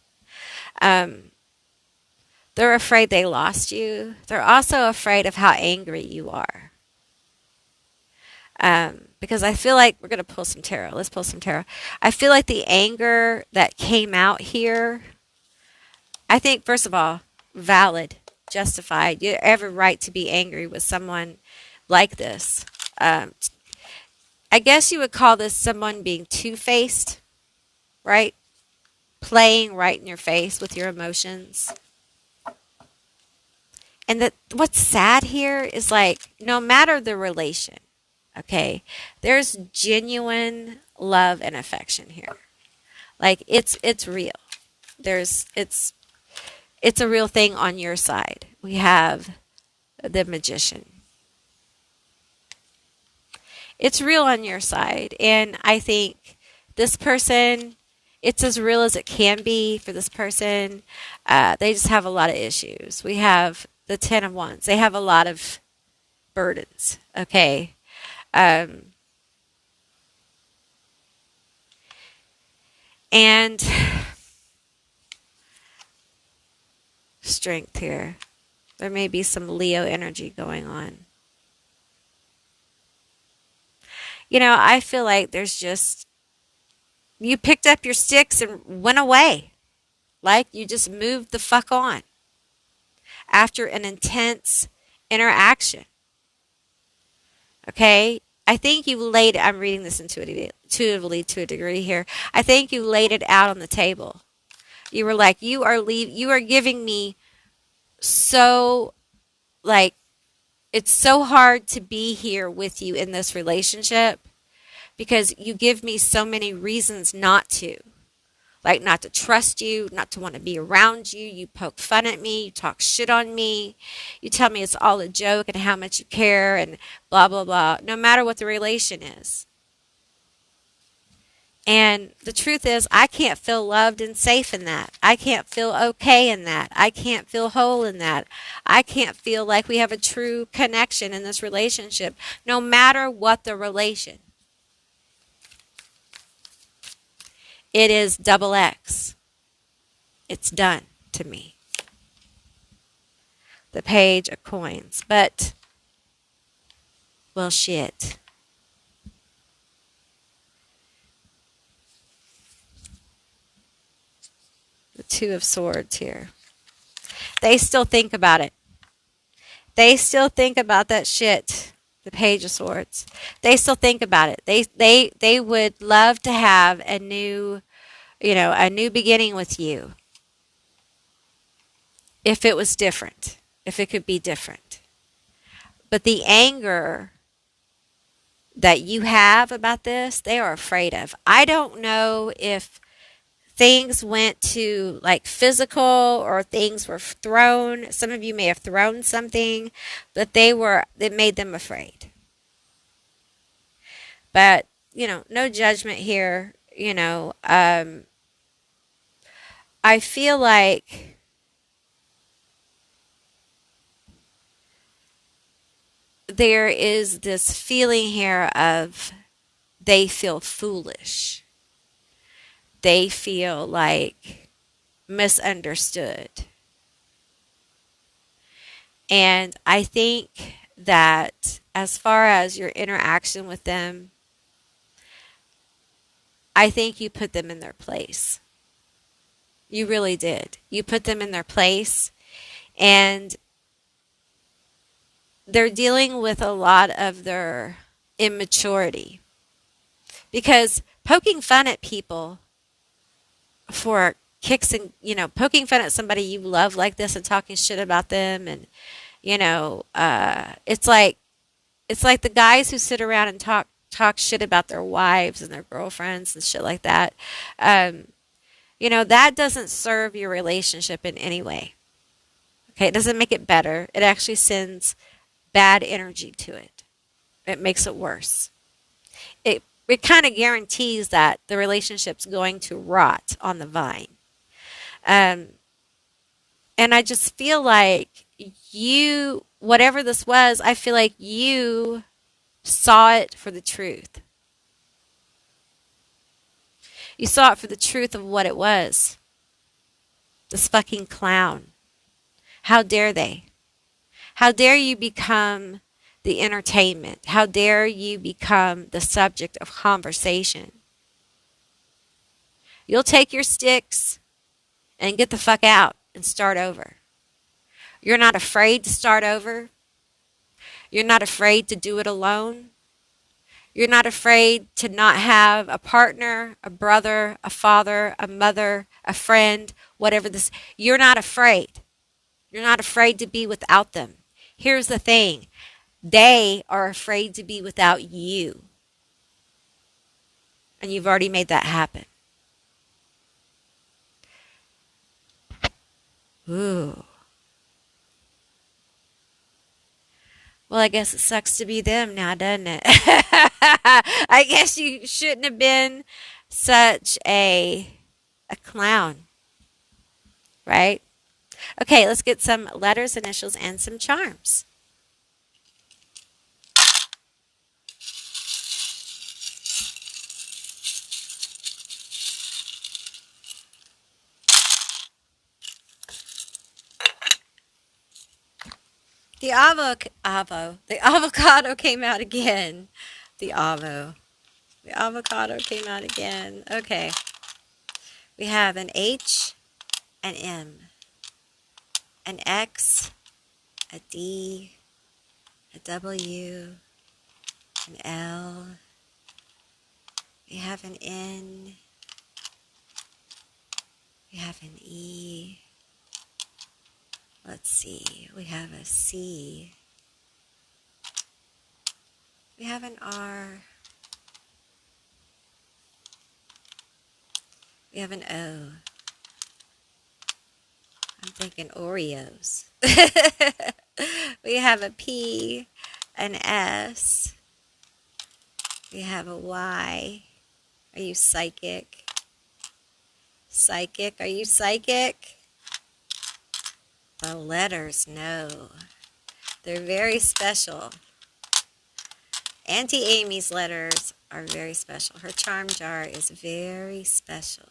They're afraid they lost you. They're also afraid of how angry you are. Because I feel like we're going to pull some tarot. Let's pull some tarot. I feel like the anger that came out here, I think, first of all, valid, justified. You have every right to be angry with someone like this. I guess you would call this someone being two-faced, right? Playing right in your face with your emotions. And what's sad here is like, no matter the relation, okay, there's genuine love and affection here. Like it's real. It's a real thing on your side. We have the Magician. It's real on your side. And I think this person, it's as real as it can be for this person. They just have a lot of issues. We have the 10 of Wands. They have a lot of burdens. Okay. And strength here. There may be some Leo energy going on. You know, I feel like there's just, you picked up your sticks and went away. Like you just moved the fuck on after an intense interaction. Okay? I think you laid, I'm reading this intuitively to a degree here. I think you laid it out on the table. You were like, you are giving me so, like, it's so hard to be here with you in this relationship because you give me so many reasons not to. Like not to trust you, not to want to be around you. You poke fun at me. You talk shit on me. You tell me it's all a joke and how much you care and blah, blah, blah. No matter what the relation is. And the truth is, I can't feel loved and safe in that. I can't feel okay in that. I can't feel whole in that. I can't feel like we have a true connection in this relationship, no matter what the relation. It is double X. It's done to me. The Page of Coins. But, well, shit. The Two of Swords here. They still think about it. They still think about that shit. The Page of Swords. They still think about it. They would love to have a new beginning with you. If it was different. If it could be different. But the anger that you have about this, they are afraid of. I don't know if things went to like physical, or things were thrown. Some of you may have thrown something, but it made them afraid. But, no judgment here. I feel like there is this feeling here of they feel foolish. They feel like misunderstood. And I think that as far as your interaction with them, I think you put them in their place. You really did. You put them in their place, and they're dealing with a lot of their immaturity. Because poking fun at people for kicks and, poking fun at somebody you love like this and talking shit about them, and, it's like the guys who sit around and talk shit about their wives and their girlfriends and shit like that. That doesn't serve your relationship in any way. Okay, it doesn't make it better. It actually sends bad energy to it. It makes it worse. It kind of guarantees that the relationship's going to rot on the vine. And I just feel like whatever this was, I feel like you saw it for the truth. You saw it for the truth of what it was. This fucking clown. How dare they? How dare you become the entertainment? How dare you become the subject of conversation? You'll take your sticks and get the fuck out and start over. You're not afraid to start over. You're not afraid to do it alone. You're not afraid to not have a partner, a brother, a father, a mother, a friend, whatever this. You're not afraid. You're not afraid to be without them. Here's the thing. They are afraid to be without you. And you've already made that happen. Ooh. Well, I guess it sucks to be them now, doesn't it? I guess you shouldn't have been such a clown. Right? Okay, let's get some letters, initials, and some charms. The avocado came out again. The avocado came out again. Okay. We have an H, an M, an X, a D, a W, an L. We have an N. We have an E. Let's see. We have a C. We have an R. We have an O. I'm thinking Oreos. We have a P, an S. We have a Y. Are you psychic? Psychic? Are you psychic? The letters, no. They're very special. Auntie Amy's letters are very special. Her charm jar is very special.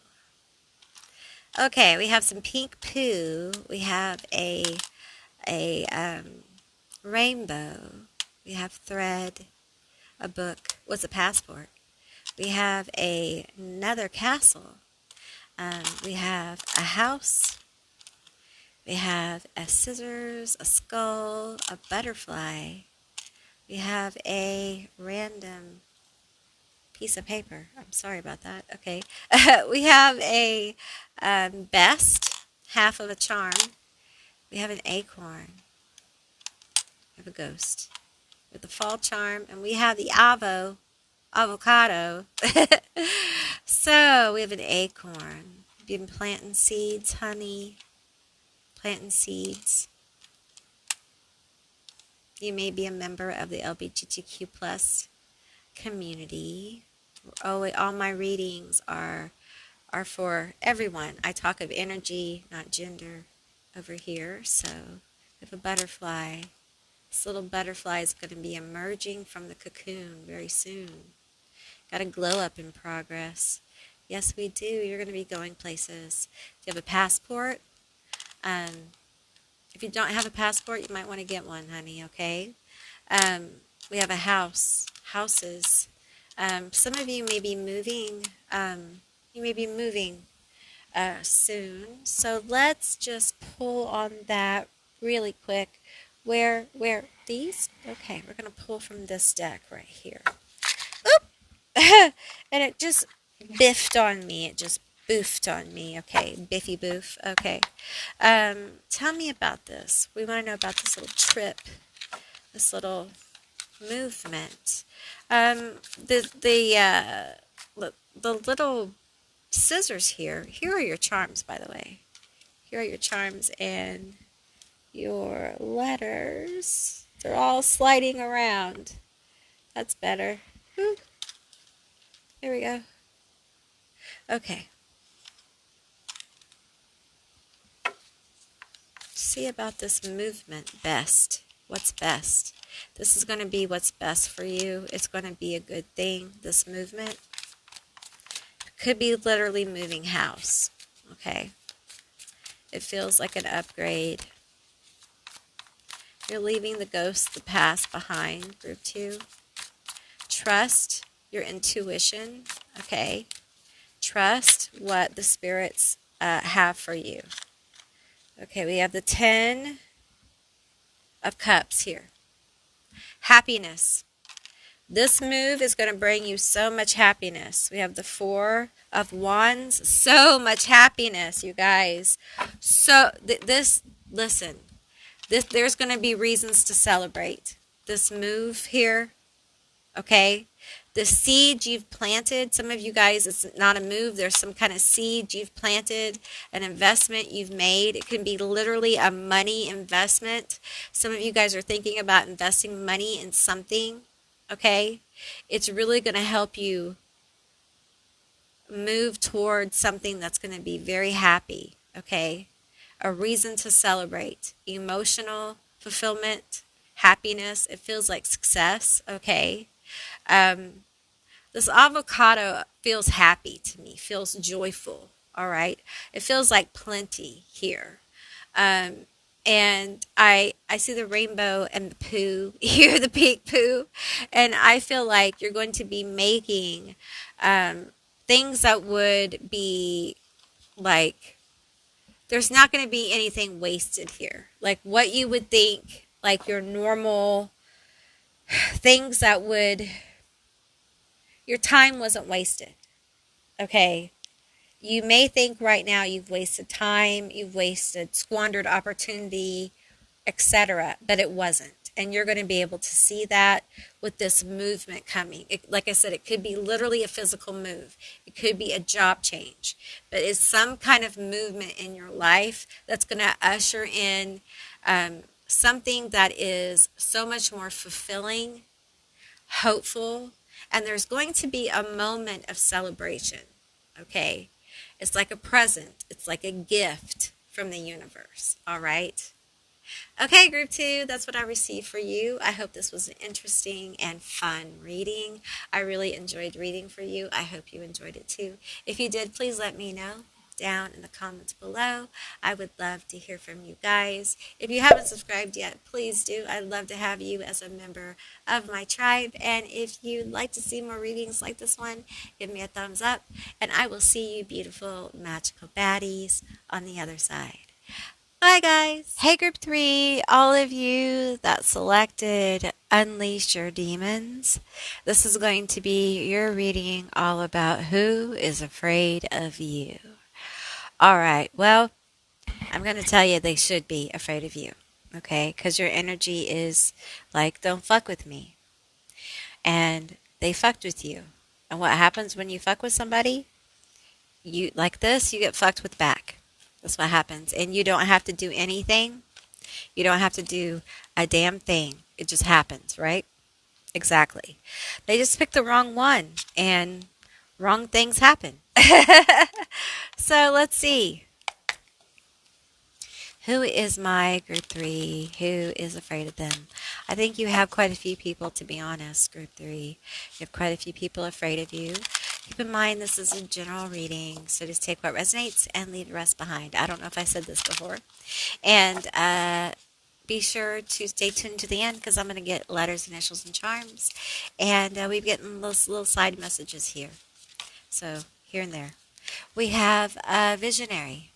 Okay, we have some pink poo. We have a rainbow. We have thread, a book. What's a passport? We have another castle. We have a house. We have a scissors, a skull, a butterfly. We have a random piece of paper. I'm sorry about that. Okay. We have a best, half of a charm. We have an acorn. We have a ghost. With the fall charm. And we have the avocado. So we have an acorn. Been planting seeds, honey. Planting seeds. You may be a member of the LBGTQ plus community. Oh, all my readings are for everyone. I talk of energy, not gender over here. So if a butterfly, this little butterfly is going to be emerging from the cocoon very soon. Got a glow up in progress. Yes, we do. You're going to be going places. Do you have a passport? If you don't have a passport, you might want to get one, honey, okay? We have a house. Houses. Some of you may be moving. You may be moving soon. So let's just pull on that really quick. Where these? Okay, we're going to pull from this deck right here. Oop! And it just biffed on me. It just boofed on me. Okay, biffy boof. Okay. Tell me about this. We want to know about this little trip, this little movement. The little scissors here. Here are your charms, by the way. Here are your charms and your letters. They're all sliding around. That's better. Whew. There we go. Okay. See about this movement best. What's best? This is going to be what's best for you. It's going to be a good thing, this movement. Could be literally moving house. Okay. It feels like an upgrade. You're leaving the ghosts, the past behind, group 2. Trust your intuition. Okay. Trust what the spirits have for you. Okay, we have the 10 of Cups here. Happiness. This move is going to bring you so much happiness. We have the 4 of Wands. So much happiness, you guys. So listen, there's going to be reasons to celebrate this move here. Okay? The seed you've planted, some of you guys, it's not a move. There's some kind of seed you've planted, an investment you've made. It can be literally a money investment. Some of you guys are thinking about investing money in something. Okay? It's really going to help you move towards something that's going to be very happy. Okay? A reason to celebrate. Emotional fulfillment, happiness. It feels like success. Okay? This avocado feels happy to me, feels joyful, all right? It feels like plenty here. And I see the rainbow and the poo, here the pink poo, and I feel like you're going to be making things that would be like, there's not going to be anything wasted here. Like what you would think, like your normal things that would... Your time wasn't wasted, okay? You may think right now you've wasted time, you've wasted squandered opportunity, etc., but it wasn't. And you're going to be able to see that with this movement coming. Like I said, it could be literally a physical move. It could be a job change. But it's some kind of movement in your life that's going to usher in something that is so much more fulfilling, hopeful, and there's going to be a moment of celebration, okay? It's like a present. It's like a gift from the universe, all right? Okay, group 2, that's what I received for you. I hope this was an interesting and fun reading. I really enjoyed reading for you. I hope you enjoyed it too. If you did, please let me know down in the comments below. I would love to hear from you guys. If you haven't subscribed yet, please do. I'd love to have you as a member of my tribe. And if you'd like to see more readings like this one, give me a thumbs up. And I will see you beautiful, magical baddies on the other side. Bye, guys. Hey, group 3, all of you that selected Unleash Your Demons. This is going to be your reading all about who is afraid of you. All right, well, I'm going to tell you they should be afraid of you, okay? Because your energy is like, don't fuck with me. And they fucked with you. And what happens when you fuck with somebody? you like this, you get fucked with back. That's what happens. And you don't have to do anything. You don't have to do a damn thing. It just happens, right? Exactly. They just picked the wrong one and wrong things happen. So let's see. Who is my group 3? Who is afraid of them? I think you have quite a few people, to be honest, group 3. You have quite a few people afraid of you. Keep in mind this is a general reading, so just take what resonates and leave the rest behind. I don't know if I said this before. And be sure to stay tuned to the end because I'm going to get letters, initials, and charms. And we've getting those little side messages here. So here and there. We have a visionary.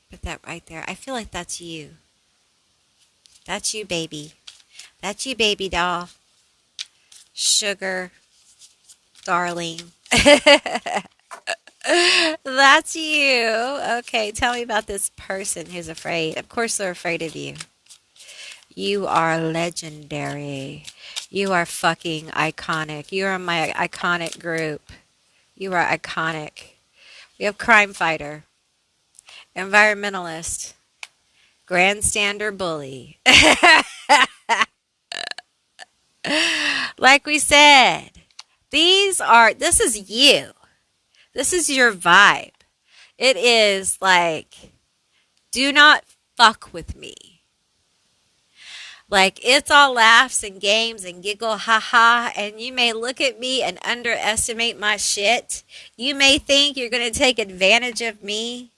Put that right there. I feel like that's you. That's you, baby. That's you, baby doll. Sugar. Darling. That's you. Okay, tell me about this person who's afraid. Of course they're afraid of you. You are legendary. You are fucking iconic. You are my iconic group. You are iconic. We have crime fighter, environmentalist, grandstander bully. Like we said, this is you. This is your vibe. It is like, do not fuck with me. Like, it's all laughs and games and giggle, haha, and you may look at me and underestimate my shit. You may think you're going to take advantage of me,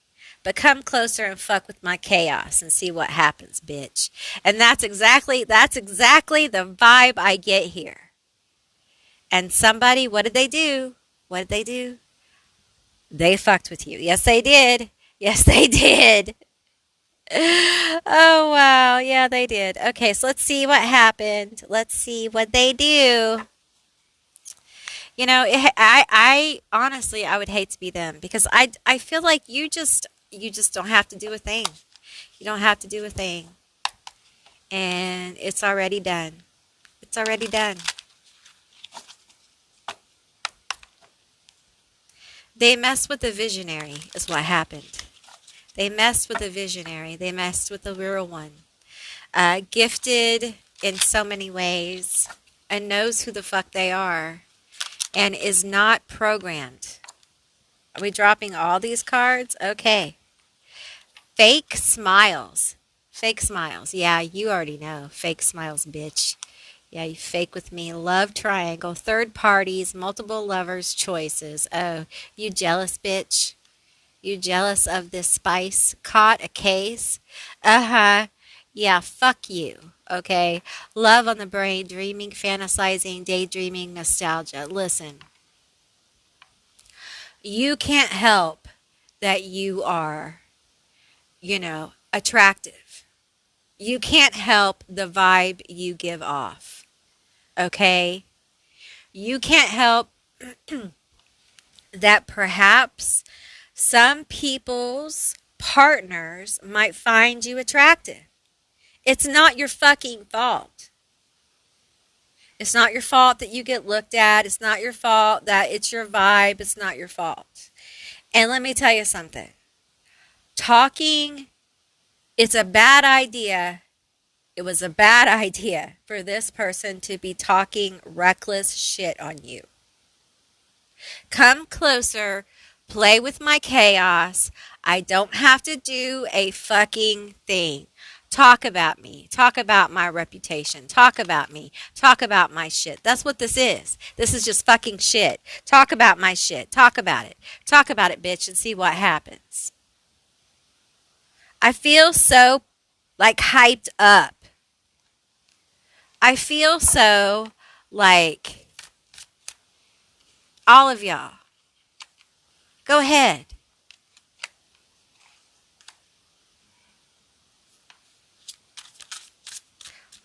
but come closer and fuck with my chaos and see what happens, bitch. And that's exactly the vibe I get here. And somebody, what did they do? What did they do? They fucked with you. Yes, they did. Yes, they did. Oh, wow. Yeah, they did. Okay, so let's see what happened. Let's see what they do. You know, I honestly, I would hate to be them because I feel like you just don't have to do a thing. You don't have to do a thing. And it's already done. It's already done. They messed with the visionary is what happened. They messed with the visionary. They messed with the real one. Gifted in so many ways and knows who the fuck they are and is not programmed. Are we dropping all these cards? Okay. Fake smiles. Fake smiles. Yeah, you already know. Fake smiles, bitch. Yeah, you fake with me. Love triangle. Third parties. Multiple lovers' choices. Oh, you jealous bitch. You jealous of this spice? Caught a case? Uh-huh. Yeah, fuck you. Okay? Love on the brain, dreaming, fantasizing, daydreaming, nostalgia. Listen. You can't help that you are, attractive. You can't help the vibe you give off. Okay? You can't help that perhaps some people's partners might find you attractive. It's not your fucking fault. It's not your fault that you get looked at. It's not your fault that it's your vibe. It's not your fault. And let me tell you something. Talking, it's a bad idea. It was a bad idea for this person to be talking reckless shit on you. Come closer. Play with my chaos. I don't have to do a fucking thing. Talk about me. Talk about my reputation. Talk about me. Talk about my shit. That's what this is. This is just fucking shit. Talk about my shit. Talk about it. Talk about it, bitch, and see what happens. I feel so, hyped up. I feel so, all of y'all. Go ahead.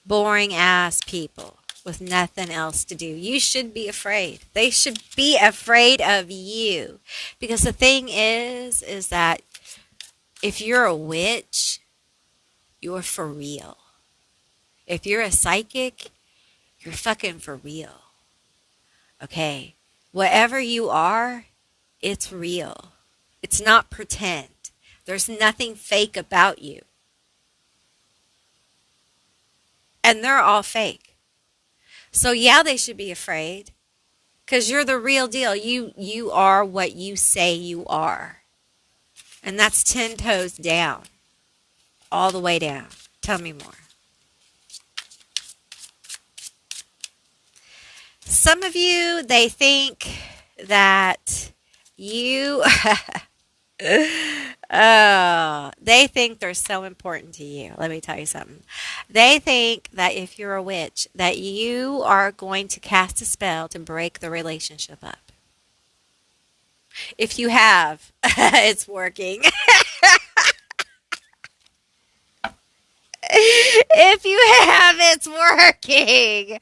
Boring ass people with nothing else to do. You should be afraid. They should be afraid of you. Because the thing is that if you're a witch, you're for real. If you're a psychic, you're fucking for real. Okay? Whatever you are, it's real. It's not pretend. There's nothing fake about you. And they're all fake. So yeah, they should be afraid. Because you're the real deal. You are what you say you are. And that's 10 toes down. All the way down. Tell me more. Some of you, they think that you, oh, they think they're so important to you. Let me tell you something. They think that if you're a witch, that you are going to cast a spell to break the relationship up. If you have, it's working. If you have, it's working.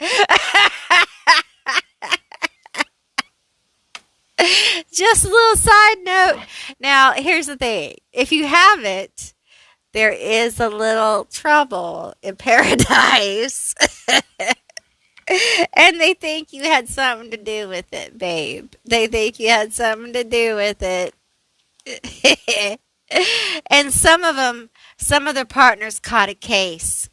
Just a little side note. Now, here's the thing. If you haven't, there is a little trouble in paradise. And they think you had something to do with it, babe. They think you had something to do with it. And some of their partners caught a case.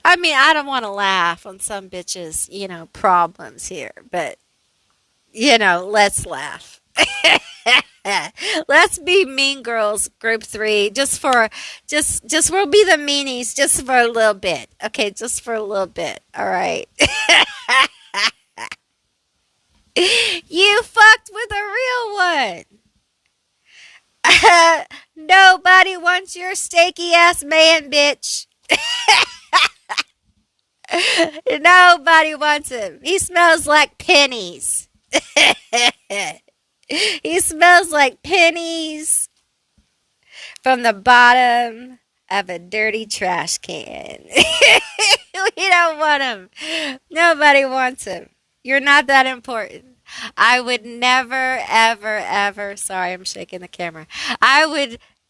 I mean, I don't want to laugh on some bitches, problems here, but, let's laugh. Let's be mean girls, group 3, just we'll be the meanies just for a little bit. Okay, just for a little bit, all right? You fucked with a real one. Nobody wants your steaky ass man, bitch. Nobody wants him. He smells like pennies. He smells like pennies from the bottom of a dirty trash can. We don't want him. Nobody wants him. You're not that important. I would never, ever, ever, sorry, I'm shaking the camera.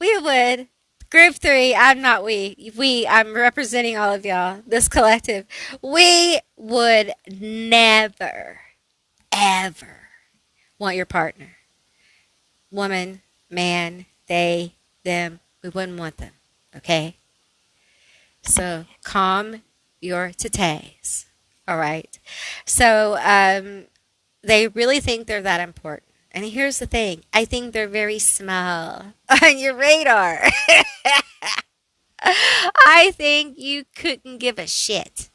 We would, group 3, I'm representing all of y'all, this collective. We would never, ever want your partner. Woman, man, they, them, we wouldn't want them, okay? So calm your titties, all right? So they really think they're that important. And here's the thing. I think they're very small on your radar. I think you couldn't give a shit.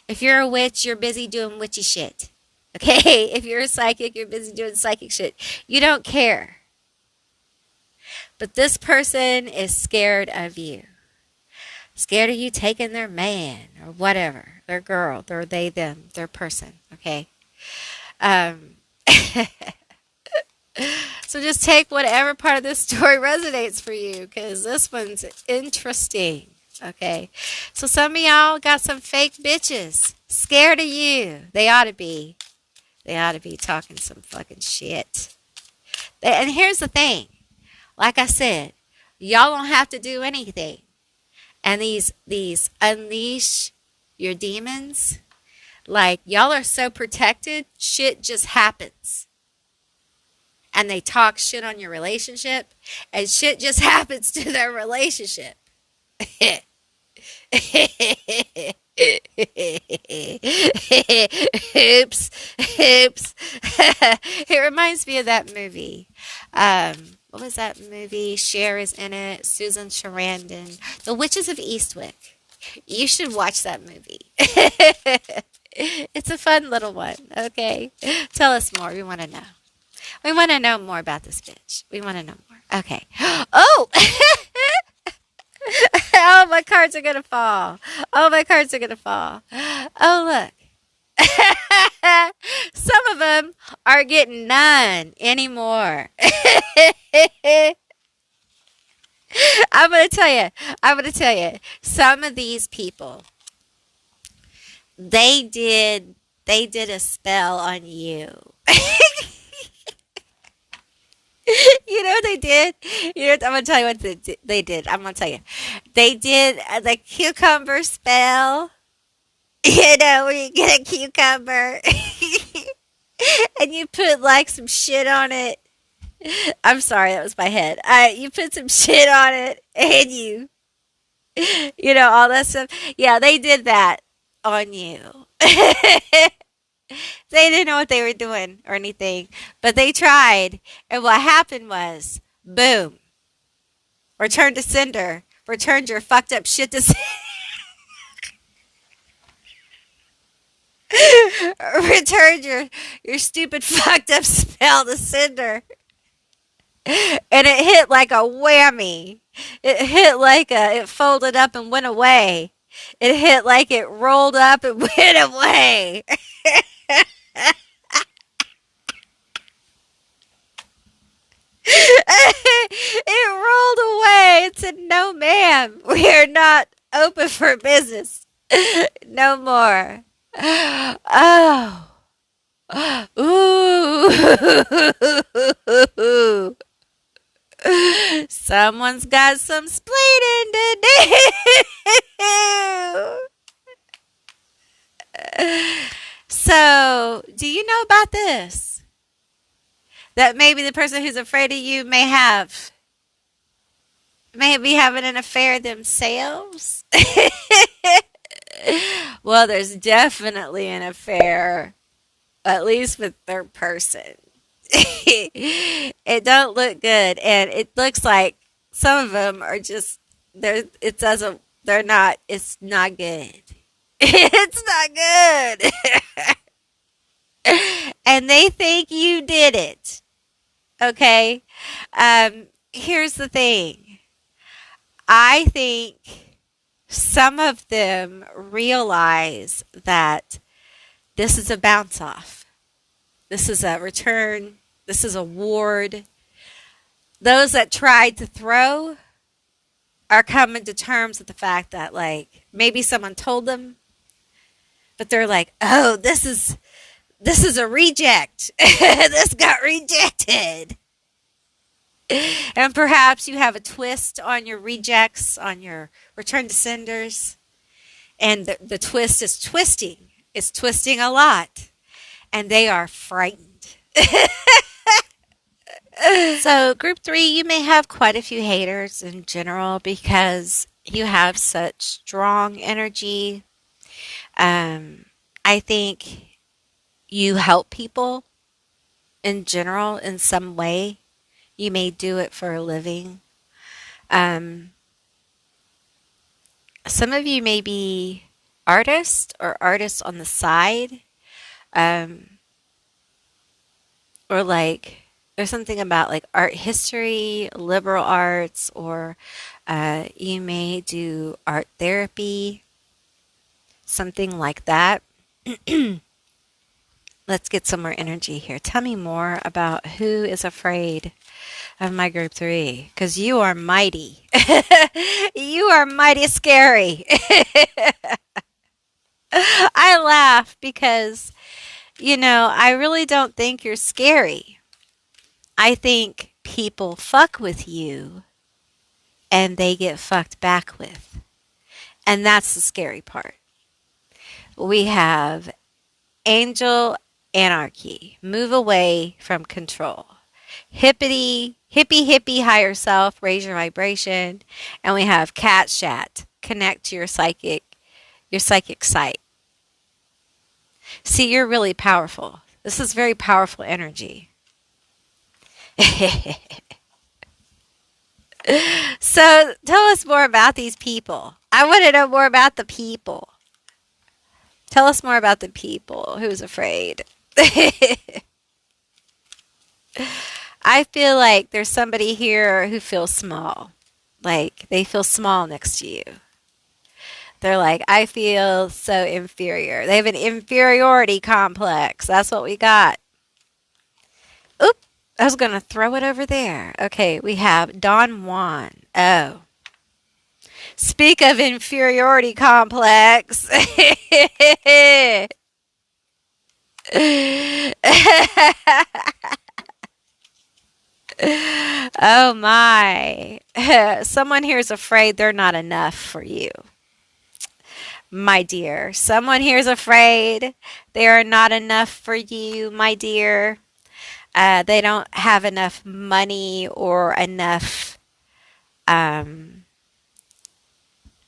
If you're a witch, you're busy doing witchy shit. Okay? If you're a psychic, you're busy doing psychic shit. You don't care. But this person is scared of you. Scared of you taking their man or whatever. Their girl, their they, them, their person. Okay? So just take whatever part of this story resonates for you, because this one's interesting. Okay, so some of y'all got some fake bitches scared of you. They ought to be talking some fucking shit. And here's the thing, like I said, y'all don't have to do anything. And these unleash your demons. Like, y'all are so protected, shit just happens. And they talk shit on your relationship, and shit just happens to their relationship. Oops. It reminds me of that movie. What was that movie? Cher is in it. Susan Sarandon. The Witches of Eastwick. You should watch that movie. It's a fun little one, okay? Tell us more. We want to know. We want to know more about this bitch. We want to know more. Okay. Oh! Oh, my cards are going to fall. Oh, my cards are going to fall. Oh, look. Some of them are getting none anymore. I'm going to tell you. Some of these people, they did a spell on you. You know what they did? I'm going to tell you what they did. I'm going to tell you. They did the cucumber spell. Where you get a cucumber and you put like some shit on it. I'm sorry, that was my head. You put some shit on it and all that stuff. Yeah, they did that on you. They didn't know what they were doing or anything, but they tried. And what happened was, boom, return to sender. Returned your fucked up shit to returned your stupid fucked up spell to sender. And it hit like a whammy. It hit like it folded up and went away. It hit like it rolled up and went away. It rolled away. It said, "No, ma'am, we are not open for business. No more." Oh. Ooh. Someone's got some splaining to do. So, do you know about this? That maybe the person who's afraid of you may be having an affair themselves? Well, there's definitely an affair, at least with their person. It don't look good, and it looks like some of them are just it doesn't. They're not. It's not good. It's not good. And they think you did it. Okay. Here's the thing. I think some of them realize that this is a bounce off. This is a return. This is a ward. Those that tried to throw are coming to terms with the fact that, like, maybe someone told them, but they're like, "Oh, this is a reject. This got rejected." And perhaps you have a twist on your rejects, on your return to senders, and the twist is twisting. It's twisting a lot, and they are frightened. So, group 3, you may have quite a few haters in general because you have such strong energy. I think you help people in general in some way. You may do it for a living. Some of you may be artists or artists on the side. Or like, there's something about like art history, liberal arts, or you may do art therapy, something like that. Let's get some more energy here. Tell me more about who is afraid of my group 3, because you are mighty. You are mighty scary. I laugh because, I really don't think you're scary. I think people fuck with you and they get fucked back with. And that's the scary part. We have angel anarchy, move away from control. Hippie, higher self, raise your vibration. And we have cat chat, connect to your psychic sight. See, you're really powerful. This is very powerful energy. So tell us more about these people. I want to know more about the people. Tell us more about the people. Who's afraid? I feel like there's somebody here who feels small. Like they feel small next to you. They're like, I feel so inferior. They have an inferiority complex. That's what we got. Oop. I was going to throw it over there. Okay, we have Don Juan. Oh. Speak of inferiority complex. Oh my. Someone here is afraid they're not enough for you. my dear. Someone here is afraid they are not enough for you, my dear. They don't have enough money or enough um,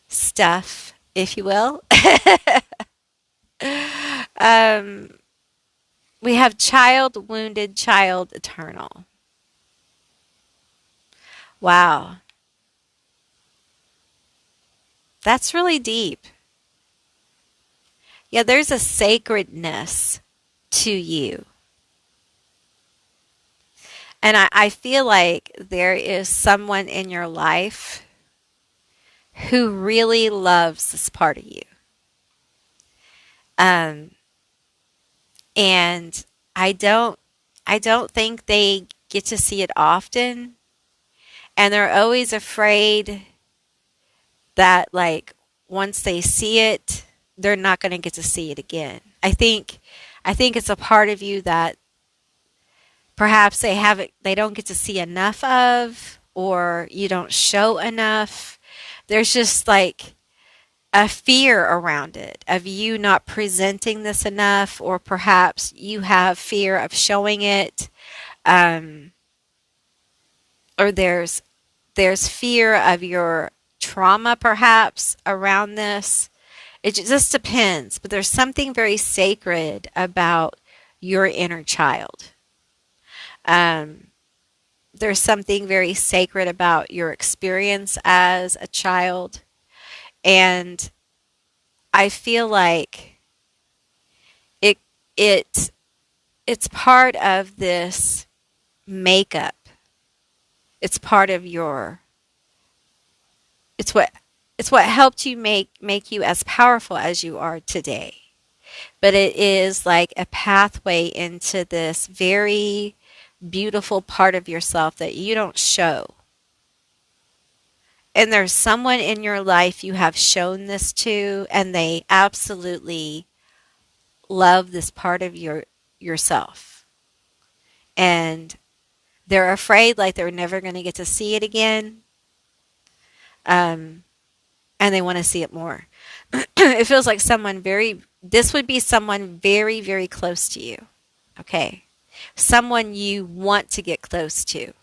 stuff, if you will. um, we have child wounded, child eternal. Wow, that's really deep. Yeah, there's a sacredness to you. And I feel like there is someone in your life who really loves this part of you. Um, and I don't I don't think they get to see it often, and they're always afraid that like once they see it, they're not going to get to see it again. I think it's a part of you that perhaps they don't get to see enough of, or you don't show enough. There's just like a fear around it of you not presenting this enough, or perhaps you have fear of showing it, um, or there's fear of your trauma perhaps around this. It just depends, but there's something very sacred about your inner child. Um, there's something very sacred about your experience as a child, and I feel like it it it's part of this makeup. It's part of your it's what it's what helped you make you as powerful as you are today. But it is like a pathway into this very beautiful part of yourself that you don't show. And there's someone in your life you have shown this to, and they absolutely love this part of yourself. And they're afraid like they're never going to get to see it again. Um, and they want to see it more. It feels like this would be someone very, very close to you. Okay. Someone you want to get close to.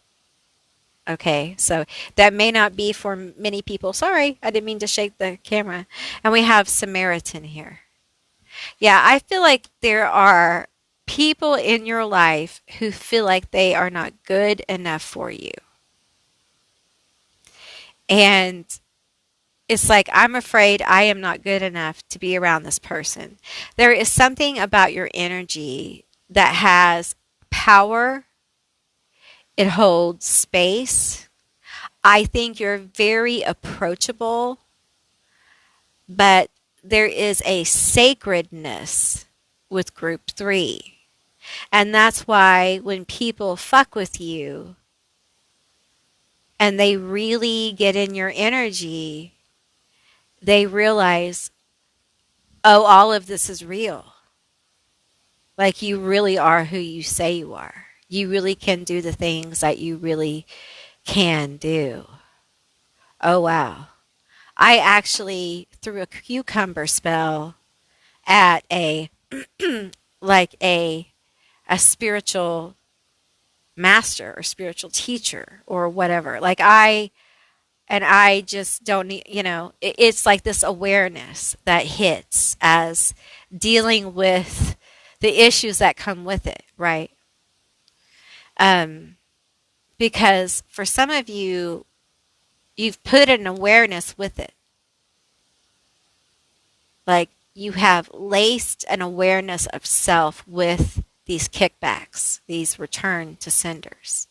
Okay. So that may not be for many people. Sorry, I didn't mean to shake the camera. And we have Samaritan here. Yeah, I feel like there are people in your life who feel like they are not good enough for you. And it's like, I'm afraid I am not good enough to be around this person. There is something about your energy that has power, it holds space. I think you're very approachable, but there is a sacredness with group 3. And that's why when people fuck with you and they really get in your energy, they realize, oh, all of this is real. Like you really are who you say you are. You really can do the things that you really can do. Oh, wow. I actually threw a cucumber spell at like a spiritual master or spiritual teacher or whatever. I just don't need, it's like this awareness that hits as dealing with the issues that come with it, right? Um, because for some of you, you've put an awareness with it. Like you have laced an awareness of self with these kickbacks, these return to senders.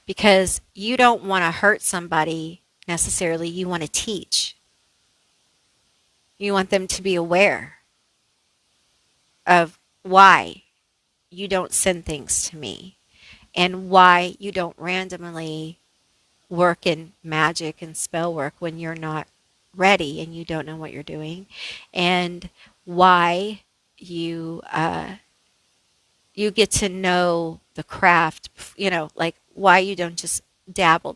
Because you don't want to hurt somebody necessarily, you want to teach. You want them to be aware of why you don't send things to me and why you don't randomly work in magic and spell work when you're not ready and you don't know what you're doing, and why you get to know the craft, like why you don't just dabble,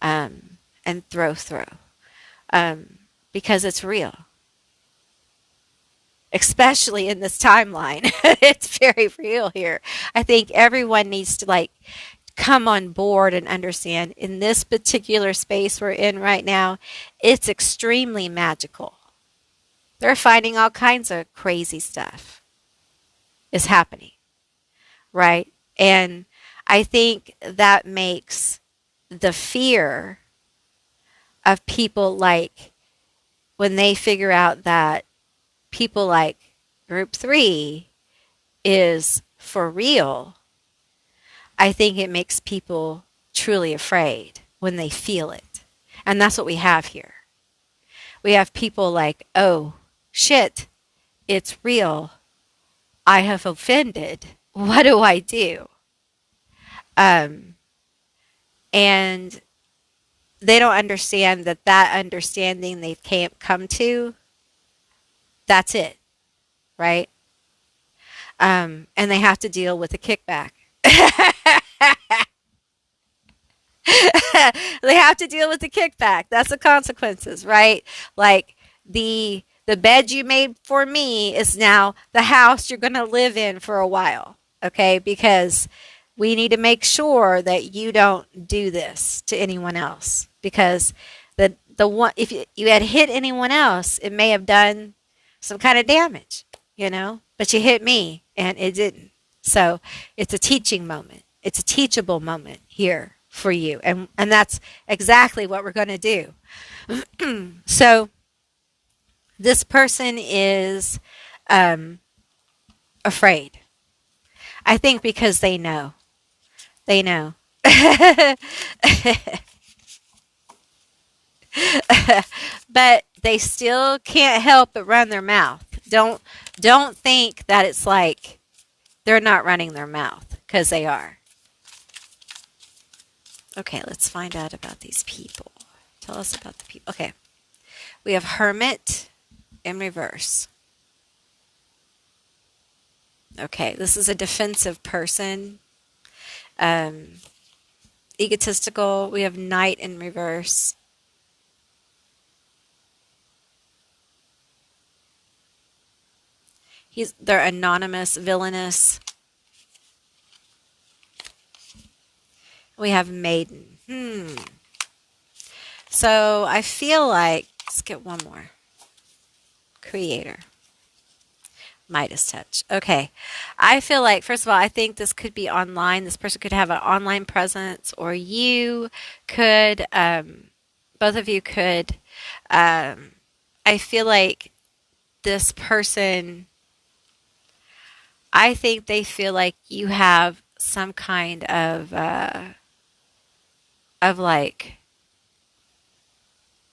and throw. because it's real, especially in this timeline. It's very real here. I think everyone needs to like come on board and understand in this particular space we're in right now, it's extremely magical. They're finding all kinds of crazy stuff is happening, right? And I think that makes the fear of people like when they figure out that people like group 3 is for real, I think it makes people truly afraid when they feel it. And that's what we have here. We have people like, oh, shit, it's real. I have offended. What do I do? And they don't understand that that understanding they can't come to, that's it, right? And they have to deal with the kickback. They have to deal with the kickback. That's the consequences, right? Like the bed you made for me is now the house you're going to live in for a while, okay? Because we need to make sure that you don't do this to anyone else, because the one, if you had hit anyone else, it may have done some kind of damage, you know, but you hit me and it didn't. So it's a teaching moment. It's a teachable moment here for you. And that's exactly what we're going to do. So this person is afraid. I think because they know. They know. But they still can't help but run their mouth. Don't think that it's like they're not running their mouth, because they are. Okay, let's find out about these people. Tell us about the people. Okay. We have Hermit in reverse. Okay, this is a defensive person. Egotistical. We have Knight in reverse. They're anonymous, villainous. We have Maiden. So I feel like, let's get one more. Creator. Midas touch. Okay. I feel like, first of all, I think this could be online. This person could have an online presence, or you could, both of you could. I feel like this person, I think they feel like you have some kind of like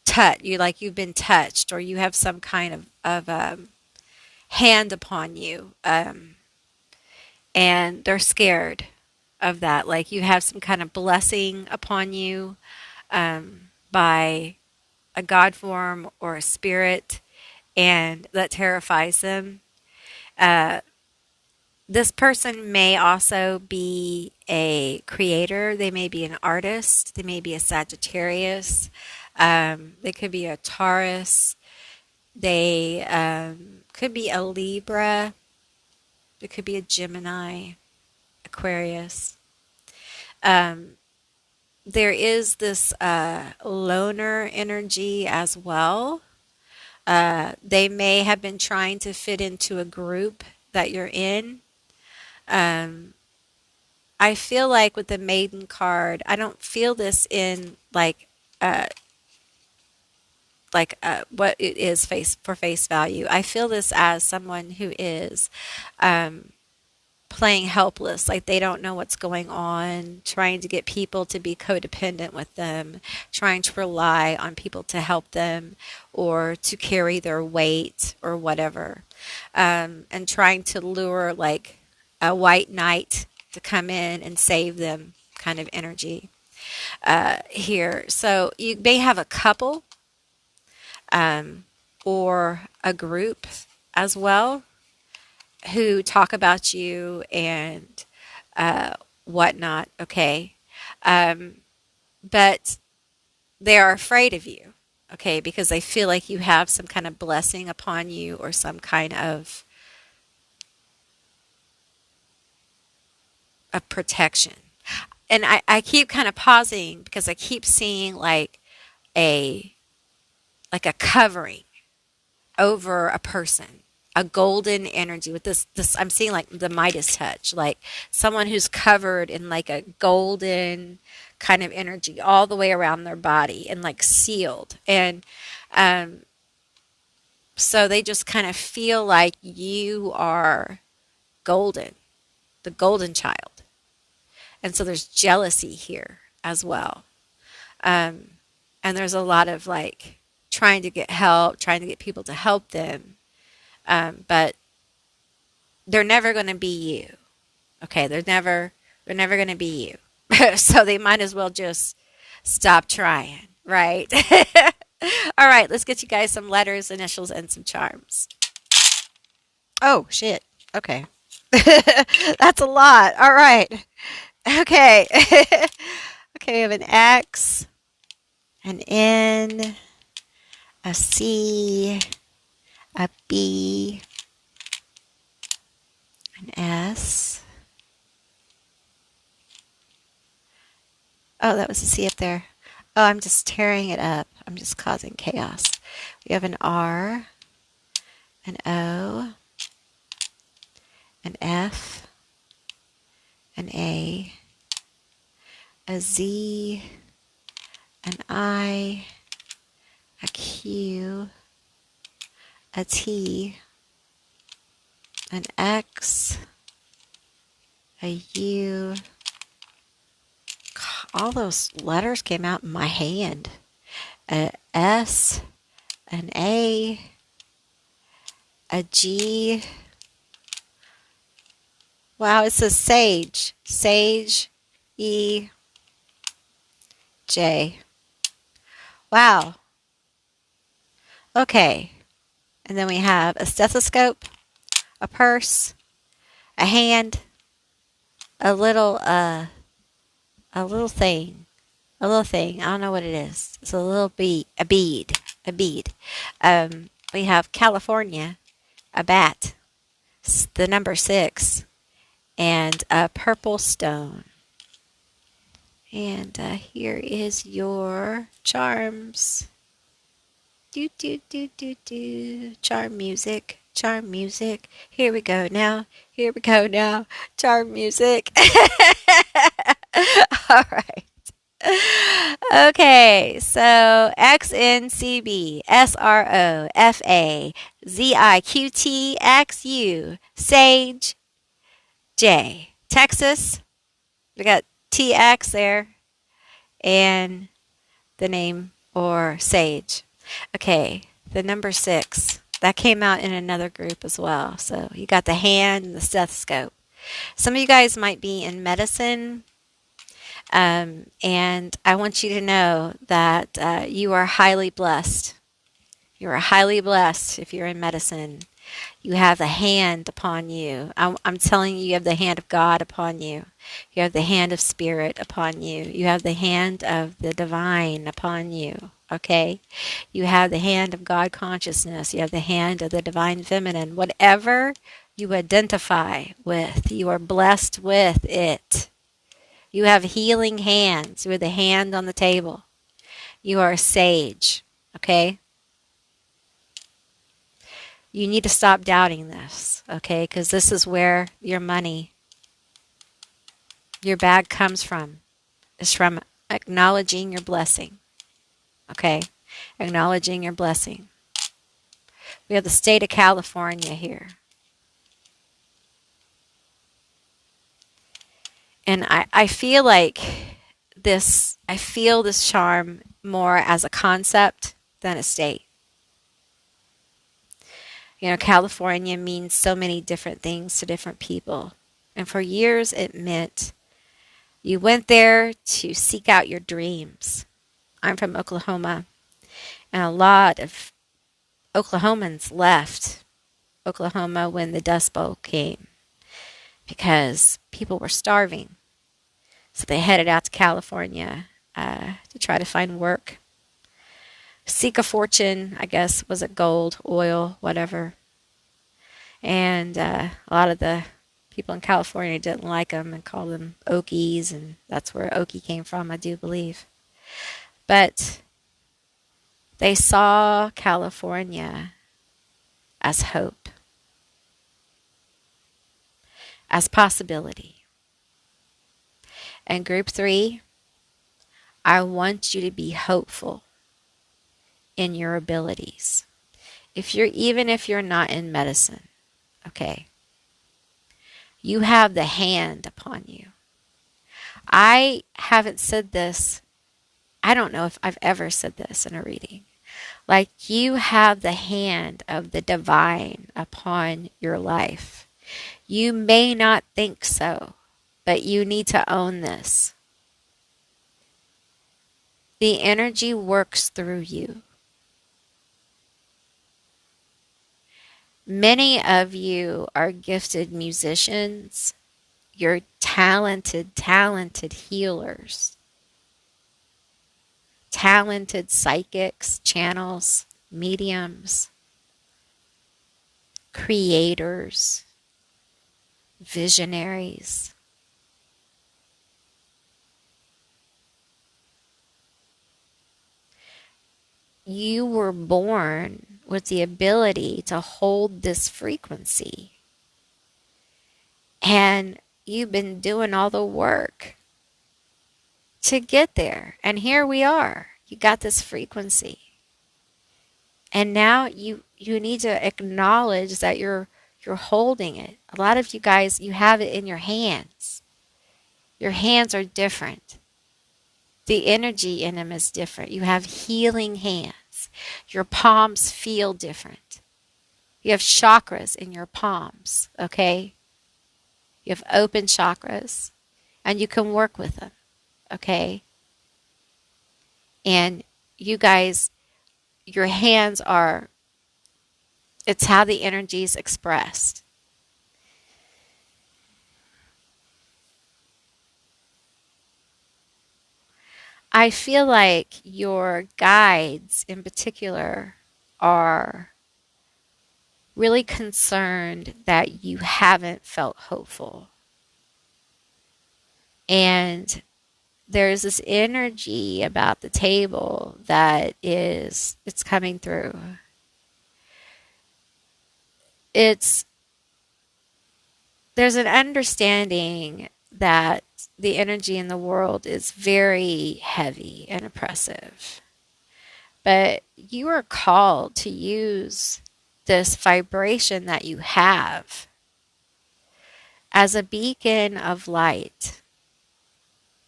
touch. You've been touched, or you have some kind of hand upon you, and they're scared of that. Like you have some kind of blessing upon you by a god form or a spirit, and that terrifies them. This person may also be a creator. They may be an artist. They may be a Sagittarius. They could be a Taurus. They could be a Libra. It could be a Gemini, Aquarius. There is this loner energy as well. They may have been trying to fit into a group that you're in. I feel like with the Maiden card, I don't feel this in like what it is face value. I feel this as someone who is playing helpless, like they don't know what's going on, trying to get people to be codependent with them, trying to rely on people to help them or to carry their weight or whatever, and trying to lure like a white knight to come in and save them kind of energy here. So you may have a couple or a group as well who talk about you and whatnot, okay? But they are afraid of you, okay, because they feel like you have some kind of blessing upon you or some kind of protection. And I keep kind of pausing because I keep seeing a like a covering over a person, a golden energy with this I'm seeing like the Midas touch, like someone who's covered in like a golden kind of energy all the way around their body and like sealed. And um so they just kind of feel like you are golden, the golden child. And so there's jealousy here as well. Um and there's a lot of like trying to get help, trying to get people to help them. But they're never going to be you. Okay, they're never going to be you. So they might as well just stop trying, right? All right, let's get you guys some letters, initials, and some charms. Oh, shit. Okay. That's a lot. All right. Okay. Okay, we have an X, an N, a C, a B, an S. Oh, that was a C up there. Oh, I'm just tearing it up. I'm just causing chaos. We have an R, an O, an F, an a Z, an I, a Q, a T, an X, a U. All those letters came out in my hand. A S, an A, G. Wow, it says sage. Sage, E, J. Wow. Okay. And then we have a stethoscope, a purse, a hand, a little thing. A little thing. I don't know what it is. It's a little bead. A bead. A bead. We have California, a bat, the number 6, and a purple stone. And here is your charms. Do, do, do, do, do. Charm music. Charm music. Here we go now. Here we go now. Charm music. All right. Okay, so XNCBSROFAZIQTXU Sage J Texas. We got TX there and the name or Sage. Okay, the number 6 that came out in another group as well. So you got the hand and the stethoscope. Some of you guys might be in medicine. And I want you to know that you are highly blessed. You are highly blessed if you're in medicine. You have the hand upon you. I'm telling you, you have the hand of God upon you. You have the hand of Spirit upon you. You have the hand of the divine upon you. Okay? You have the hand of God consciousness. You have the hand of the divine feminine. Whatever you identify with, you are blessed with it. You have healing hands. You are the hand on the table. You are a sage. Okay? You need to stop doubting this. Okay? Because this is where your money, your bag comes from. It's from acknowledging your blessing. Okay? Acknowledging your blessing. We have the state of California here. And I feel like I feel this charm more as a concept than a state. You know, California means so many different things to different people. And for years it meant you went there to seek out your dreams. I'm from Oklahoma, and a lot of Oklahomans left Oklahoma when the Dust Bowl came because people were starving. So they headed out to California to try to find work. seek a fortune, I guess. Was it gold, oil, whatever? And a lot of the people in California didn't like them and called them Okies, and that's where Okie came from, I do believe. But they saw California as hope, as possibility. And group 3, I want you to be hopeful in your abilities. Even if you're not in medicine, okay, you have the hand upon you. I haven't said this. I don't know if I've ever said this in a reading. Like, you have the hand of the divine upon your life. You may not think so, but you need to own this. The energy works through you. Many of you are gifted musicians. You're talented, talented healers, talented psychics, channels, mediums, creators, visionaries. You were born with the ability to hold this frequency. And you've been doing all the work to get there. And here we are. You got this frequency. And now you need to acknowledge that you're holding it. A lot of you guys, you have it in your hands. Your hands are different. The energy in them is different. You have healing hands. Your palms feel different. You have chakras in your palms, okay? You have open chakras, and you can work with them, okay? And you guys, your hands are, it's how the energy is expressed. I feel like your guides in particular are really concerned that you haven't felt hopeful. And there's this energy about the table that it's coming through. There's an understanding that the energy in the world is very heavy and oppressive. But you are called to use this vibration that you have as a beacon of light,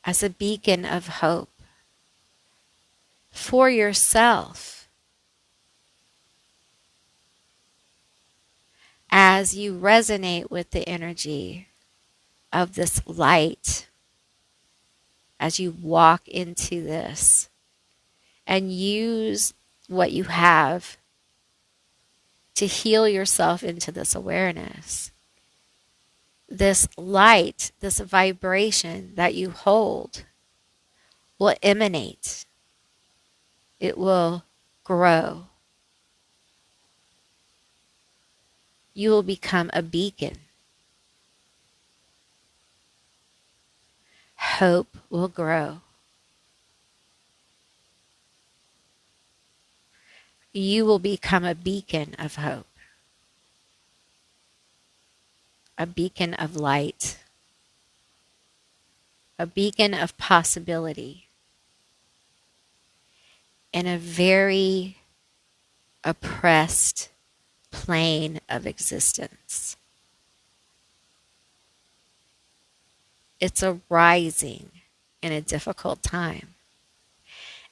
as a beacon of hope for yourself, as you resonate with the energy of this light, as you walk into this and use what you have to heal yourself into this awareness. This light, this vibration that you hold will emanate. It will grow. You will become a beacon. Hope will grow. You will become a beacon of hope. A beacon of light. A beacon of possibility. In a very oppressed plane of existence. It's a rising in a difficult time.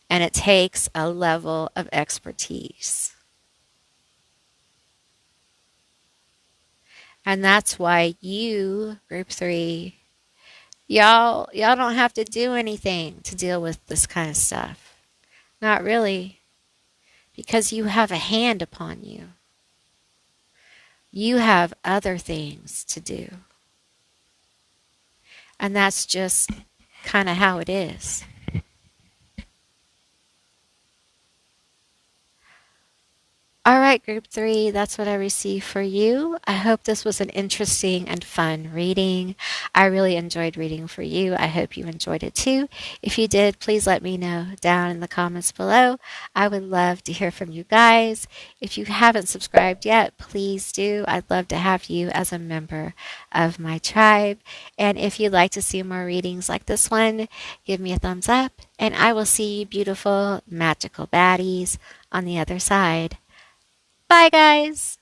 And it takes a level of expertise. And that's why you, group 3, y'all don't have to do anything to deal with this kind of stuff. Not really. Because you have a hand upon you. You have other things to do. And that's just kind of how it is. All right, group three, that's what I received for you. I hope this was an interesting and fun reading. I really enjoyed reading for you. I hope you enjoyed it too. If you did, please let me know down in the comments below. I would love to hear from you guys. If you haven't subscribed yet, please do. I'd love to have you as a member of my tribe. And if you'd like to see more readings like this one, give me a thumbs up, and I will see you beautiful, magical baddies on the other side. Bye, guys.